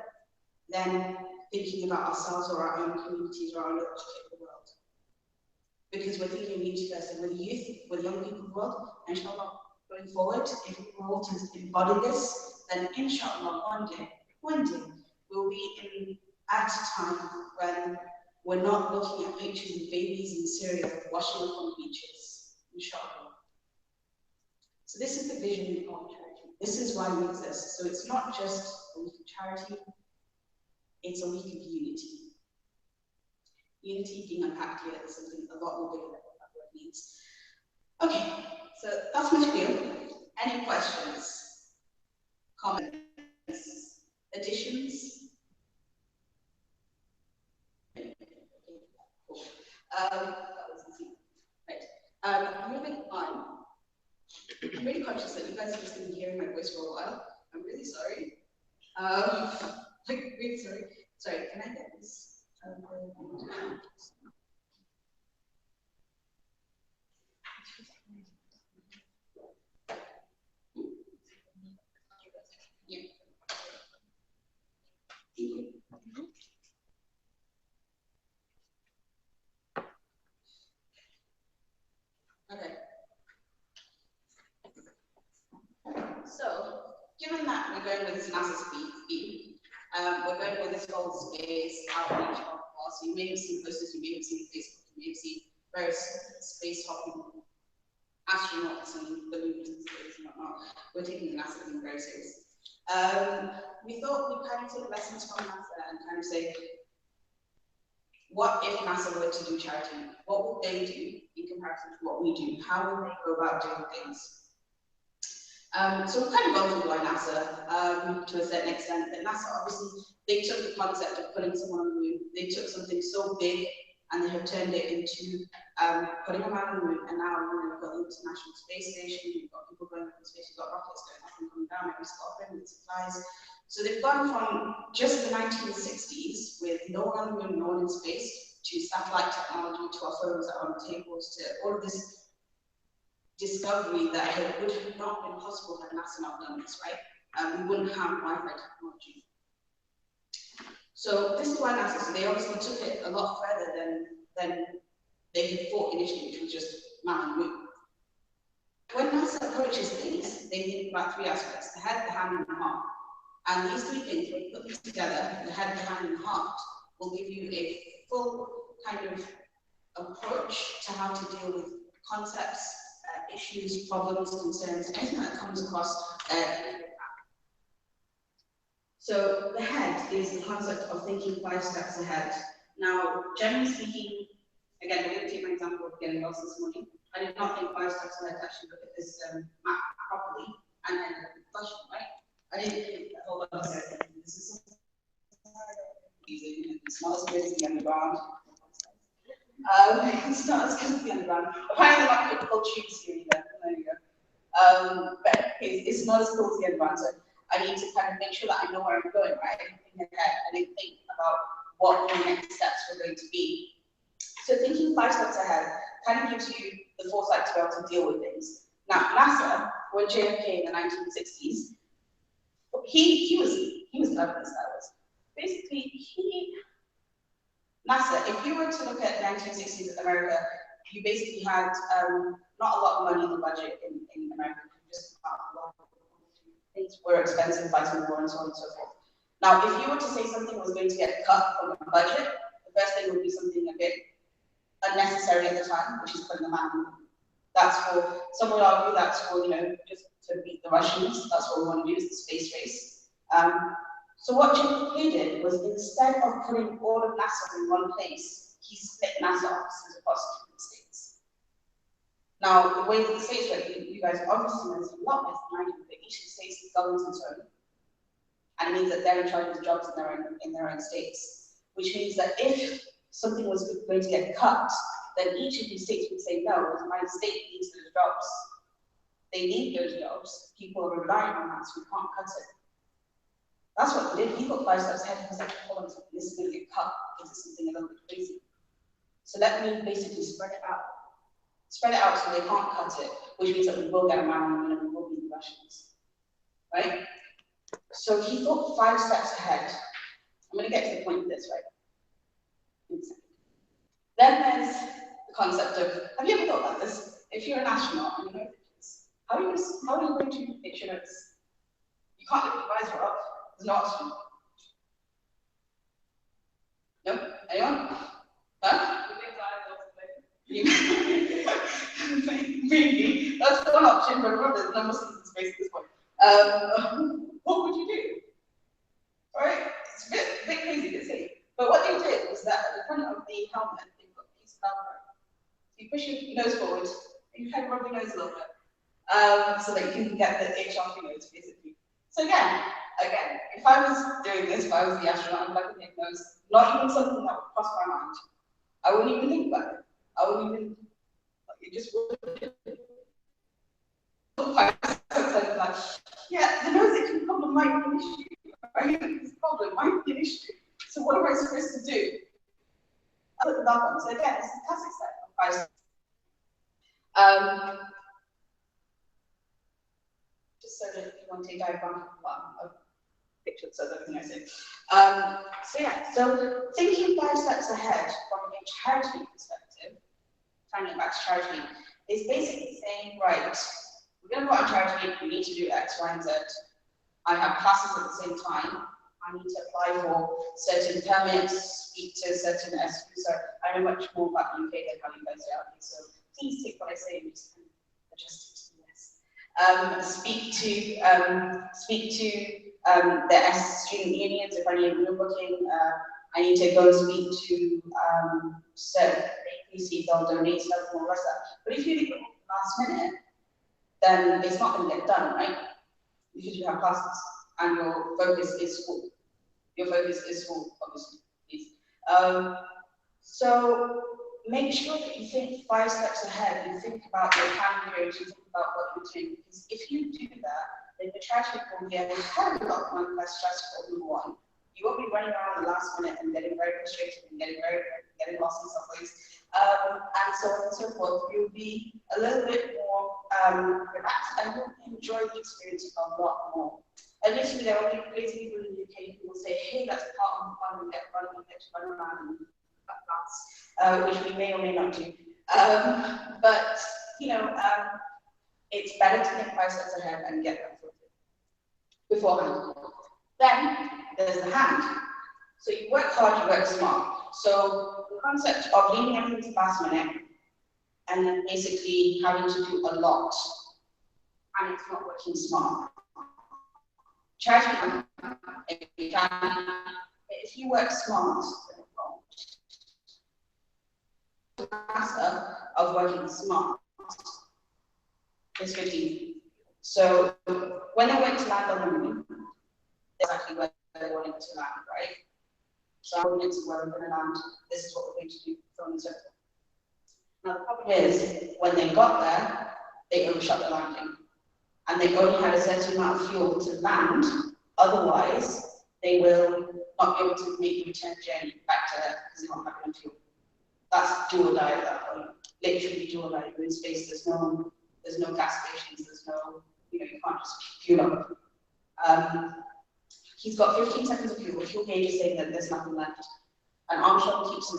than thinking about ourselves or our own communities or our own pocket of the world. Because we're thinking of unity first, and with the youth, with young people of the world, inshallah, going forward, if we were all to embody this, then inshallah, one day, we'll be at a time when we're not looking at pictures of babies in Syria washing up on beaches, inshallah. So this is the vision of charity. This is why we exist. So it's not just a week of charity, it's a week of unity. Unity being unpacked here is something a lot more bigger than what that word means. Okay, so that's my spiel. Any questions, comments, additions? That was easy. Right. Moving on. I'm really conscious that you guys have just been hearing my voice for a while. I'm really sorry. Really sorry. Sorry, can I get this? Yeah. Okay. So, given that we're going with this NASA speed, we're going with this whole space outreach of course. You may have seen posters, you may have seen Facebook, you may have seen various space hopping astronauts and balloons and space and whatnot. We're taking the NASA thing very seriously. We thought we'd kind of take lessons from NASA and kind of say, what if NASA were to do charity? What would they do in comparison to what we do? How would they go about doing things? So we've kind of gone through why NASA to a certain extent. But NASA, obviously, they took the concept of putting someone on the moon. They took something so big and they have turned it into putting a man on the moon. And now we've got the International Space Station, we've got people going up in space, we've got rockets going up and coming down every so often with supplies. So they've gone from just the 1960s with no one on the moon, no one in space, to satellite technology, to our phones that are on tables, to all of this discovery that would have not been possible had NASA not done this, right? We wouldn't have Wi-Fi technology. So this is why NASA, so they obviously took it a lot further than they had thought initially, which was just man on the moon. When NASA approaches things, they think about three aspects: the head, the hand, and the heart. And these three things, when you put these together, the head, the hand, and the heart, will give you a full kind of approach to how to deal with concepts, issues, problems, concerns, anything that comes across. So the head is the concept of thinking 5 steps ahead. Now, generally speaking, again, I'm going to take my example of getting lost this morning. I did not think 5 steps ahead to actually look at this map properly and then the question, right? I didn't think that whole lot of this is easy. It's not as good as the underground. It's not as good as the underground. Apparently, my critical tubes here either. There you go. But it's not as cool as the underground. So I need to kind of make sure that I know where I'm going, right? I didn't think about what the next steps were going to be. So thinking 5 steps ahead kind of gives you the foresight to be able to deal with things. Now, NASA, when JFK in the 1960s, he was loving this. Basically, NASA, if you were to look at 1960s America, you basically had not a lot of money in the budget in America. Just not a lot of things were expensive, fighting war, and so on and so forth. Now, if you were to say something was going to get cut from the budget, the first thing would be something a bit unnecessary at the time, which is putting a man on the moon. That's for, some would argue that's for, just to beat the Russians. That's what we want to do, is the space race. So what JFK did was, instead of putting all of NASA in one place, he split NASA offices across different states. Now, the way that the states work, you guys obviously know a lot less than I do, but each of the states governs its own. And it means that they're in charge of the jobs in their own states. Which means that if something was going to get cut, then each of these states would say, no, my state needs those jobs. They need those jobs. People are relying on that, so we can't cut it. That's what he did. He got 5 steps ahead. He was like, hold on, this is going to get cut. This is something a little bit crazy. So let me basically spread it out. Spread it out so they can't cut it, which means that we will get around and we will be the Russians. Right? So he thought 5 steps ahead. I'm going to get to the point of this, right? Then there's the concept of, have you ever thought about this? If you're an astronaut and you know physics, how are you going to fix your notes? You can't lift your visor up. There's no oxygen. No? Anyone? Huh? Maybe. That's one option, but remember, there's no Muslims in space at this point. What would you do? Alright? It's a bit crazy to say. But what they did was that at the front of the helmet, they've got a piece of Velcro. You push your nose forward, and you kind of rub your nose a little bit, so that you can get the itch off your nose, basically. So again, if I was doing this, if I was the astronaut, I'd like to make nose, not even something that would cross my mind. I wouldn't even think about it. I wouldn't even, it just wouldn't. Like, yeah, the nose itching problem might be an issue, right? This problem might be an issue. So what am I supposed to do? I put the back on. So again, it's a classic set of just so that you want to diagram a picture so that everything I say. So yeah, so thinking 5 steps ahead from a charity perspective, turning it back to charity, is basically saying, right, we're going to go on charity, we need to do X, Y, and Z. I have classes at the same time. I need to apply for certain permits, speak to certain SQs. So I know much more about the UK than how you guys do out here. So please take what I say and just adjust it to this. Speak to the student unions if I need room booking. I need to go and speak to certain bakeries, see if they'll donate stuff and all the rest of that. But if you leave it last minute, then it's not going to get done, right? Because you have classes and your focus is school. Your focus is school, obviously, please. So make sure that you think 5 steps ahead. You think about your time periods, you think about what you're doing. Because if you do that, then the traffic will be a hell of a lot more less stressful, number one. You won't be running around the last minute and getting very frustrated and getting lost in some ways. And so on and so forth. You'll be a little bit more relaxed and you'll enjoy the experience a lot more. Initially, there will be crazy people in the UK who will say, hey, that's part of the fun, we get to run around and class, which we may or may not do. But, it's better to think 5 steps ahead and get that sorted beforehand. Then, there's the hand. So you work hard, you work smart. So the concept of leaving everything to last minute and then basically having to do a lot and it's not working smart. Charity, if you work smart, the master of working smart is 15. So when they went to land on the moon, that's exactly where they wanted to land, right? So coordinates of where we're going to land, this is what we're going to do, so on and so forth. Now the problem is, when they got there, they overshot the landing. And they only had a certain amount of fuel to land, otherwise they will not be able to make the return journey back to Earth because they won't have enough fuel. That's do or die at that point. Literally do or die. You're in space, there's there's no gas stations, there's no, you can't just fuel up. He's got 15 seconds of fuel. Fuel gauge is saying that there's nothing left. And Armstrong keeps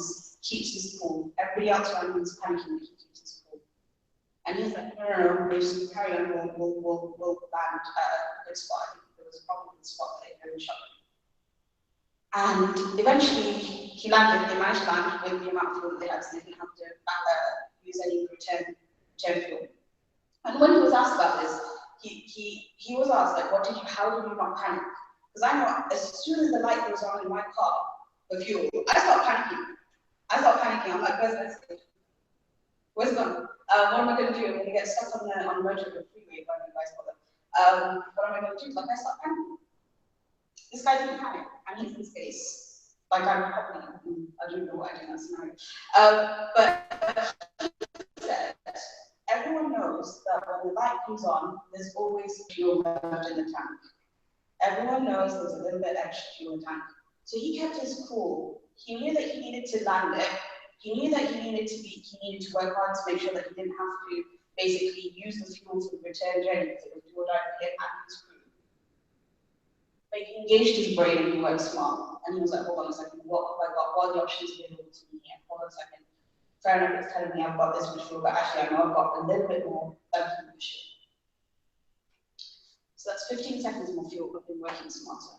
his cool. Everybody else around him is panicking, but he keeps his cool. And he's like, no, we just carry on, we'll land at a good spot. I think there was a problem with the spot that they were shot. And eventually, he landed, they managed to land with the amount of fuel that they had, so they didn't have to use any return fuel. And when he was asked about this, he was asked, like, how did you not panic? Because I know, as soon as the light goes on in my car for fuel, I start panicking. I'm like, where's this? Where's it gone? What am I going to do? I'm going to get stuck on the motor of the freeway, if I don't guys bother. What am I going to do? Like, I start panicking. This guy didn't panic, and he's in space. Like, I don't know what I do in that scenario. But he said, everyone knows that when the light comes on, there's always fuel left in the tank. Everyone knows there's a little bit extra fuel in the tank. So he kept his cool. He knew that he needed to land it. He knew that he needed to work hard to make sure that he didn't have to basically use the fuel for the return journey because it was fuel dive for him and his crew. But he engaged his brain and he worked smart. And he was like, hold on a second, what have I got? What are the options available to me here? Hold on a second. Fair enough, it's telling me I've got this much fuel, but actually I know I've got a little bit more than the ship. So that's 15 seconds more fuel, but been working smarter.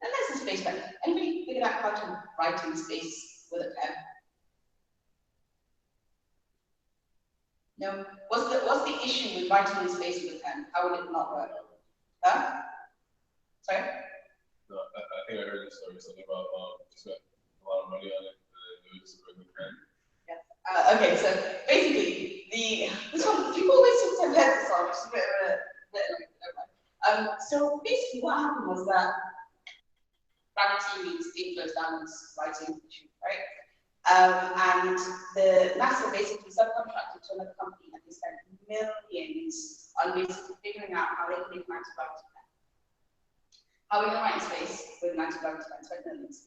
And there's the space pen. Anybody figured out how to write in space with a pen? No? What's the issue with writing in space with a pen? How would it not work? Huh? Sorry? No, I think I heard this story, something about spent a lot of money on it, and it was just a regular pen. Yeah. Okay, so basically, this one, people always seem to have heard this one, which is a bit of a so basically what happened was that gravity means thing flows downwards, writing, right? And the NASA basically subcontracted to another company and they spent millions on basically figuring out how they can make an anti-gravity pen. How are we going to write in space with an anti-gravity pen? Spent millions.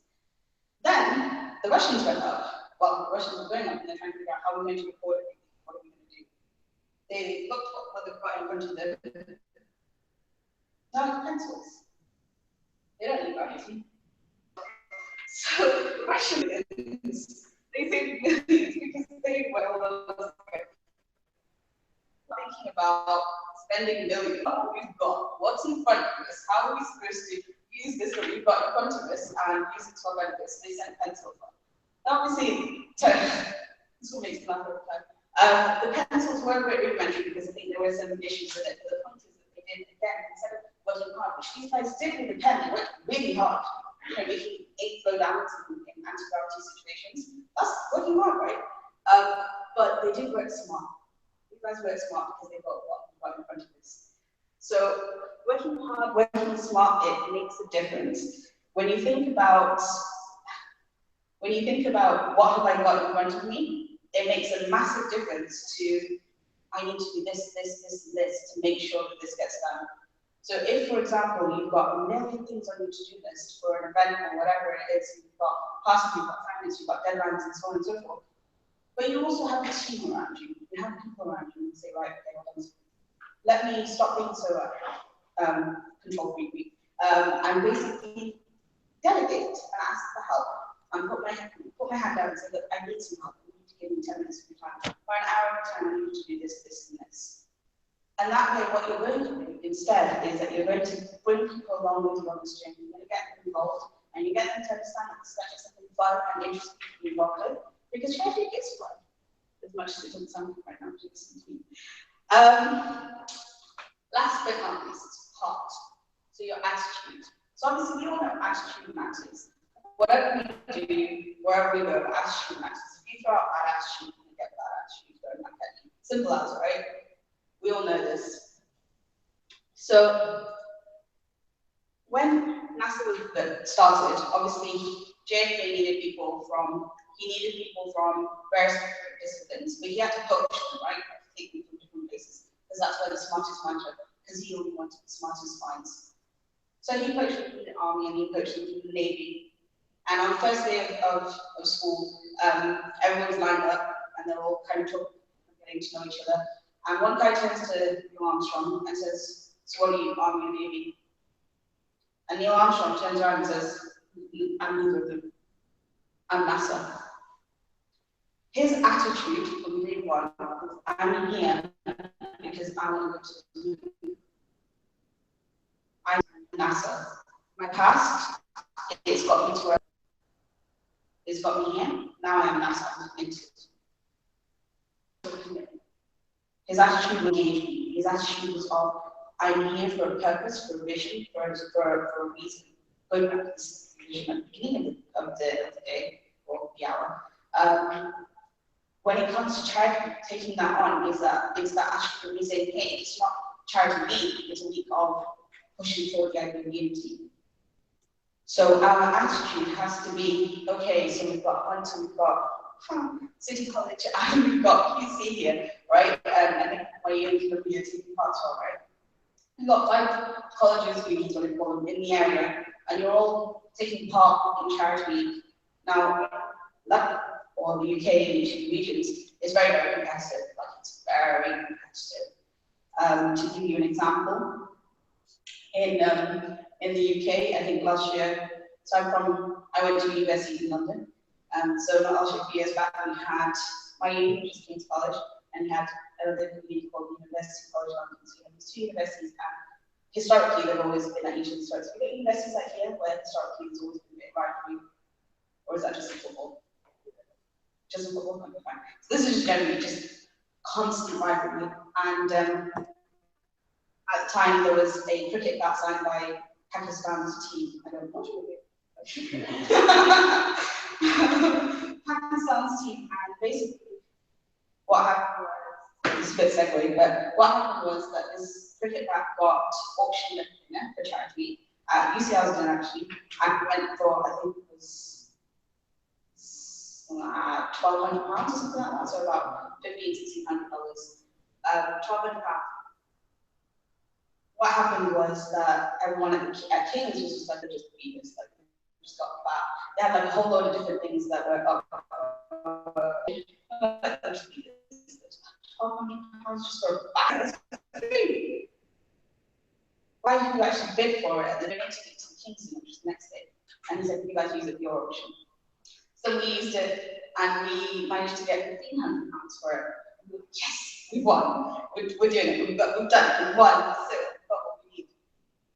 Then the Russians went up. Well, the Russians were going up and they're trying to figure out how we're going to record everything. What are we going to do? They looked at what they've got in front of them. No, pencils. They don't need gravity. So the Russians, they think because they thinking about spending millions. What we've got, what's in front of us, how are we supposed to use this that we've got in front of us and use it to our benefit? So they sent pencils on. Obviously, this will make me laugh every time. The pencils weren't very rudimentary because I think there were some issues with it. But the point is that they did again instead of working hard, which these guys did with the pen, they worked really hard. Making 8 flow downwards in anti-gravity situations. That's working hard, right? But they did work smart. These guys worked smart because they got what in front of us. So working hard, working smart, it makes a difference. When you think about what have I got in front of me, it makes a massive difference to I need to do this, to make sure that this gets done. So if, for example, you've got a million things on your to-do list for an event or whatever it is, you've got classes, you've got families, you've got deadlines and so on and so forth, but you also have a team around you, you have people around you and say, right, okay, well, let me stop being so control freaky, and basically delegate and ask for help and put my hand down and say, look, I need some help, you need to give me 10 minutes of your time, for an hour of time, I need to do this, this, and this. And that way, what you're going to do instead is that you're going to bring people along with you on this journey. You're going to get them involved, and you get them to understand that this is actually something fun and interesting to be involved with, because charity is fun, as much as it doesn't sound right now to listen to me. Last but not least, heart. So your attitude. So obviously, we all know attitude matters. Whatever we do, wherever we go, attitude matters. If you throw out bad attitude, you're going to get bad attitude going back at you. Simple as, right? We all know this. So when NASA was started, obviously JFK needed people from various disciplines, but he had to coach them, right? He had to take them from different places, because that's where the smartest minds are, because he only wanted the smartest minds. So he coached them through the Army and he coached them through the Navy. And on the first day of school, everyone was lined up and they're all kind of getting to know each other. And one guy turns to Neil Armstrong and says, "So what are you, Army or Navy?" And Neil Armstrong turns around and says, "I'm neither of them. I'm NASA." His attitude from day one was, "I'm here because I want to go to the moon. I'm NASA. My past, it's got me to where it's got me here. Now I am NASA. I'm into it." His attitude was engaging. His attitude was of, "I'm here for a purpose, for a vision, for a reason." Going back to this vision at the beginning of the day or the hour. When it comes to charity, taking that on is that attitude of me saying, "Hey, it's not charity week, it's a week of pushing forward the community." So our attitude has to be, okay, so we've got Hunter, we've got City College, and we've got QC here, right? And I think my unit will be taking part as well, right? We've got 5 colleges, unions, what they call them, in the area, and you're all taking part in charity week. Now, that, or the UK regions, is very, very competitive. Like, it's very competitive. To give you an example, in the UK, I think last year, so I went to university in London. So not last year, a few years back, we had my uni, which is King's College, and we had another community called University College London. So you have these 2 universities, and historically they've always been at each other's throats. We've got universities like here, where historically there's always been a bit of rivalry, or is that just in football? Just in football, okay, fine. So this is just generally just constant rivalry. And at the time, there was a cricket bat signed by Pakistan's team. I don't know. Pakistan's team, and basically what happened was, it's a bit segue, but what happened was that this cricket bat got auctioned at dinner for charity at UCL's dinner actually, and went for, I think it was £1,200 or something like that, so about $1,500, £1,200. What happened was that everyone at King's was just like, they just beat us, like, they just got that. They had like a whole load of different things that were up. £1,200 just for a bat. Why did you actually bid for it? They donated it to Kingston, which is the next day. And he said, "You guys use it for your auction." So we used it, and we managed to get £1,500 for it. We were, yes, we won. We're doing it. We've done it. We won. So we got what we need.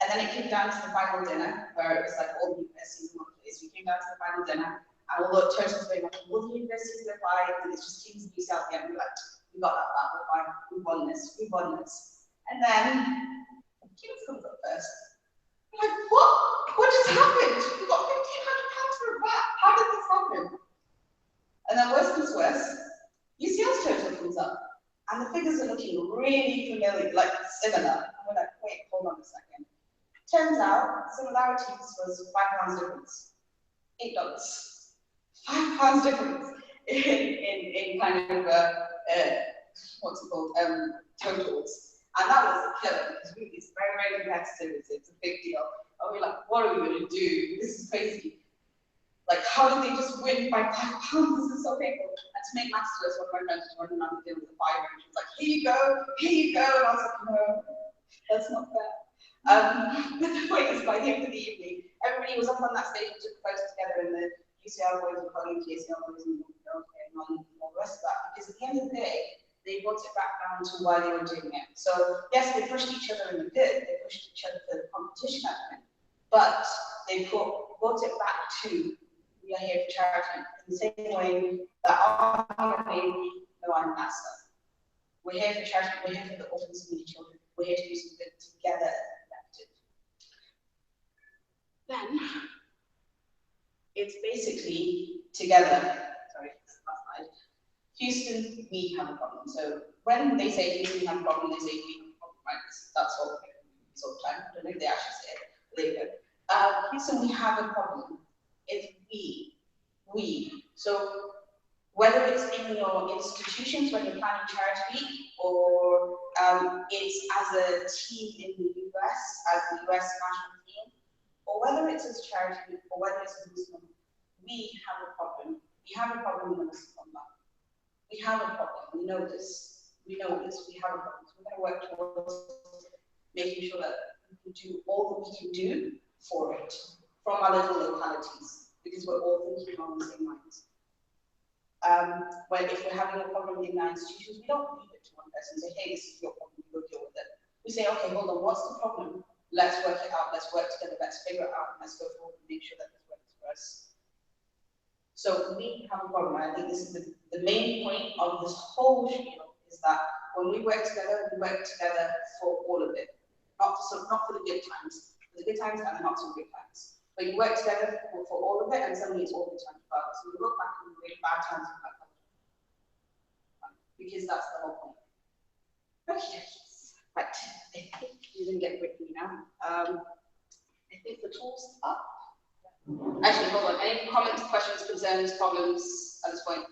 And then it came down to the final dinner, where it was like all the universities in one place. We came down to the final dinner, and although it totals very much, all the universities are fine, and it's just King's and UCL again. We're like, we got that back. We're fine. We won this. We won this. And then King's comes up first. I'm like, what? What just happened? We got £1,500 for a bat. How did this happen? And then worse comes worse, UCL's total comes up, and the figures are looking really familiar, like similar. And we're like, wait, hold on a second. Turns out, similarities was £5 difference. $8. £5 difference in kind of what's it called, totals. And that was a killer, because it's very, very competitive, it's a big deal. And we're like, what are we gonna do? This is crazy. Like, how did they just win by £5? This is so painful. And to make maths to us, one of my friends was running around the deal with a fiver, and she was like, here you go, and I was like, no, that's not fair. But the point is, by the end of the evening, everybody was up on that stage and took photos together, and the UCL boys were calling the ACL boys and all the rest of that. Because at the end of the day, they brought it back down to why they were doing it. So yes, they pushed each other in the good, they pushed each other for the competition element, but they brought it back to, we are here for charity, in the same way that our Navy, no, I'm NASA. We're here for charity, we're here for the orphans and needy children, we're here to do some good together. Then, it's basically together. Sorry, that's last slide. Houston, we have a problem. So when they say Houston, we have a problem, they say we have a problem, right? That's what we say all the time. I don't know if they actually say it, but there you go. Houston, we have a problem. It's we. So whether it's in your institutions when you're planning charity week, or it's as a team in the US, as the US national team, or whether it's as charity week, or whether it's a Muslim, we have a problem. We have a problem in the Muslim Ummah. We have a problem. We know this. we know this, we have a problem, so we're gonna work towards making sure that we can do all that we can do for it, from our little localities, because we're all thinking along the same lines. When if we're having a problem in our institutions, we don't leave it to one person and say, hey, this is your problem, you go deal with it. We say, okay, hold on, what's the problem? Let's work it out, let's work together, let's figure it out, and let's go forward and make sure that this works for us. So we have a problem. I think this is the main point of this whole spiel, is that when we work together for all of it. Not for the good times, for the good times and the not so good times. But you work together for all of it, and suddenly it's all good times for us. So we look back and we bad times and bad times. Because that's the whole point. Okay, right. I think you didn't get rid of me now. I think the tool's up. Actually, hold on. Any comments, questions, concerns, problems at this point?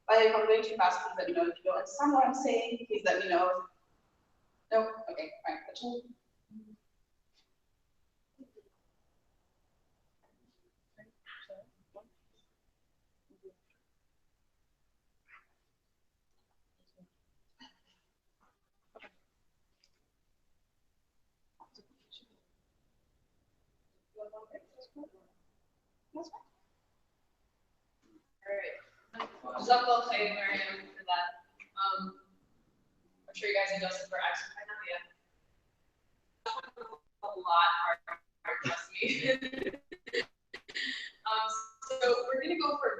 By the way, if I'm going too fast, please let me know. If you don't understand what I'm saying, please let me know. No? Okay, right. The tool. Jazakallah khair, Mariam, for that. I'm sure you guys adjusted for accent by now, yeah. A lot harder, trust me. So we're gonna go for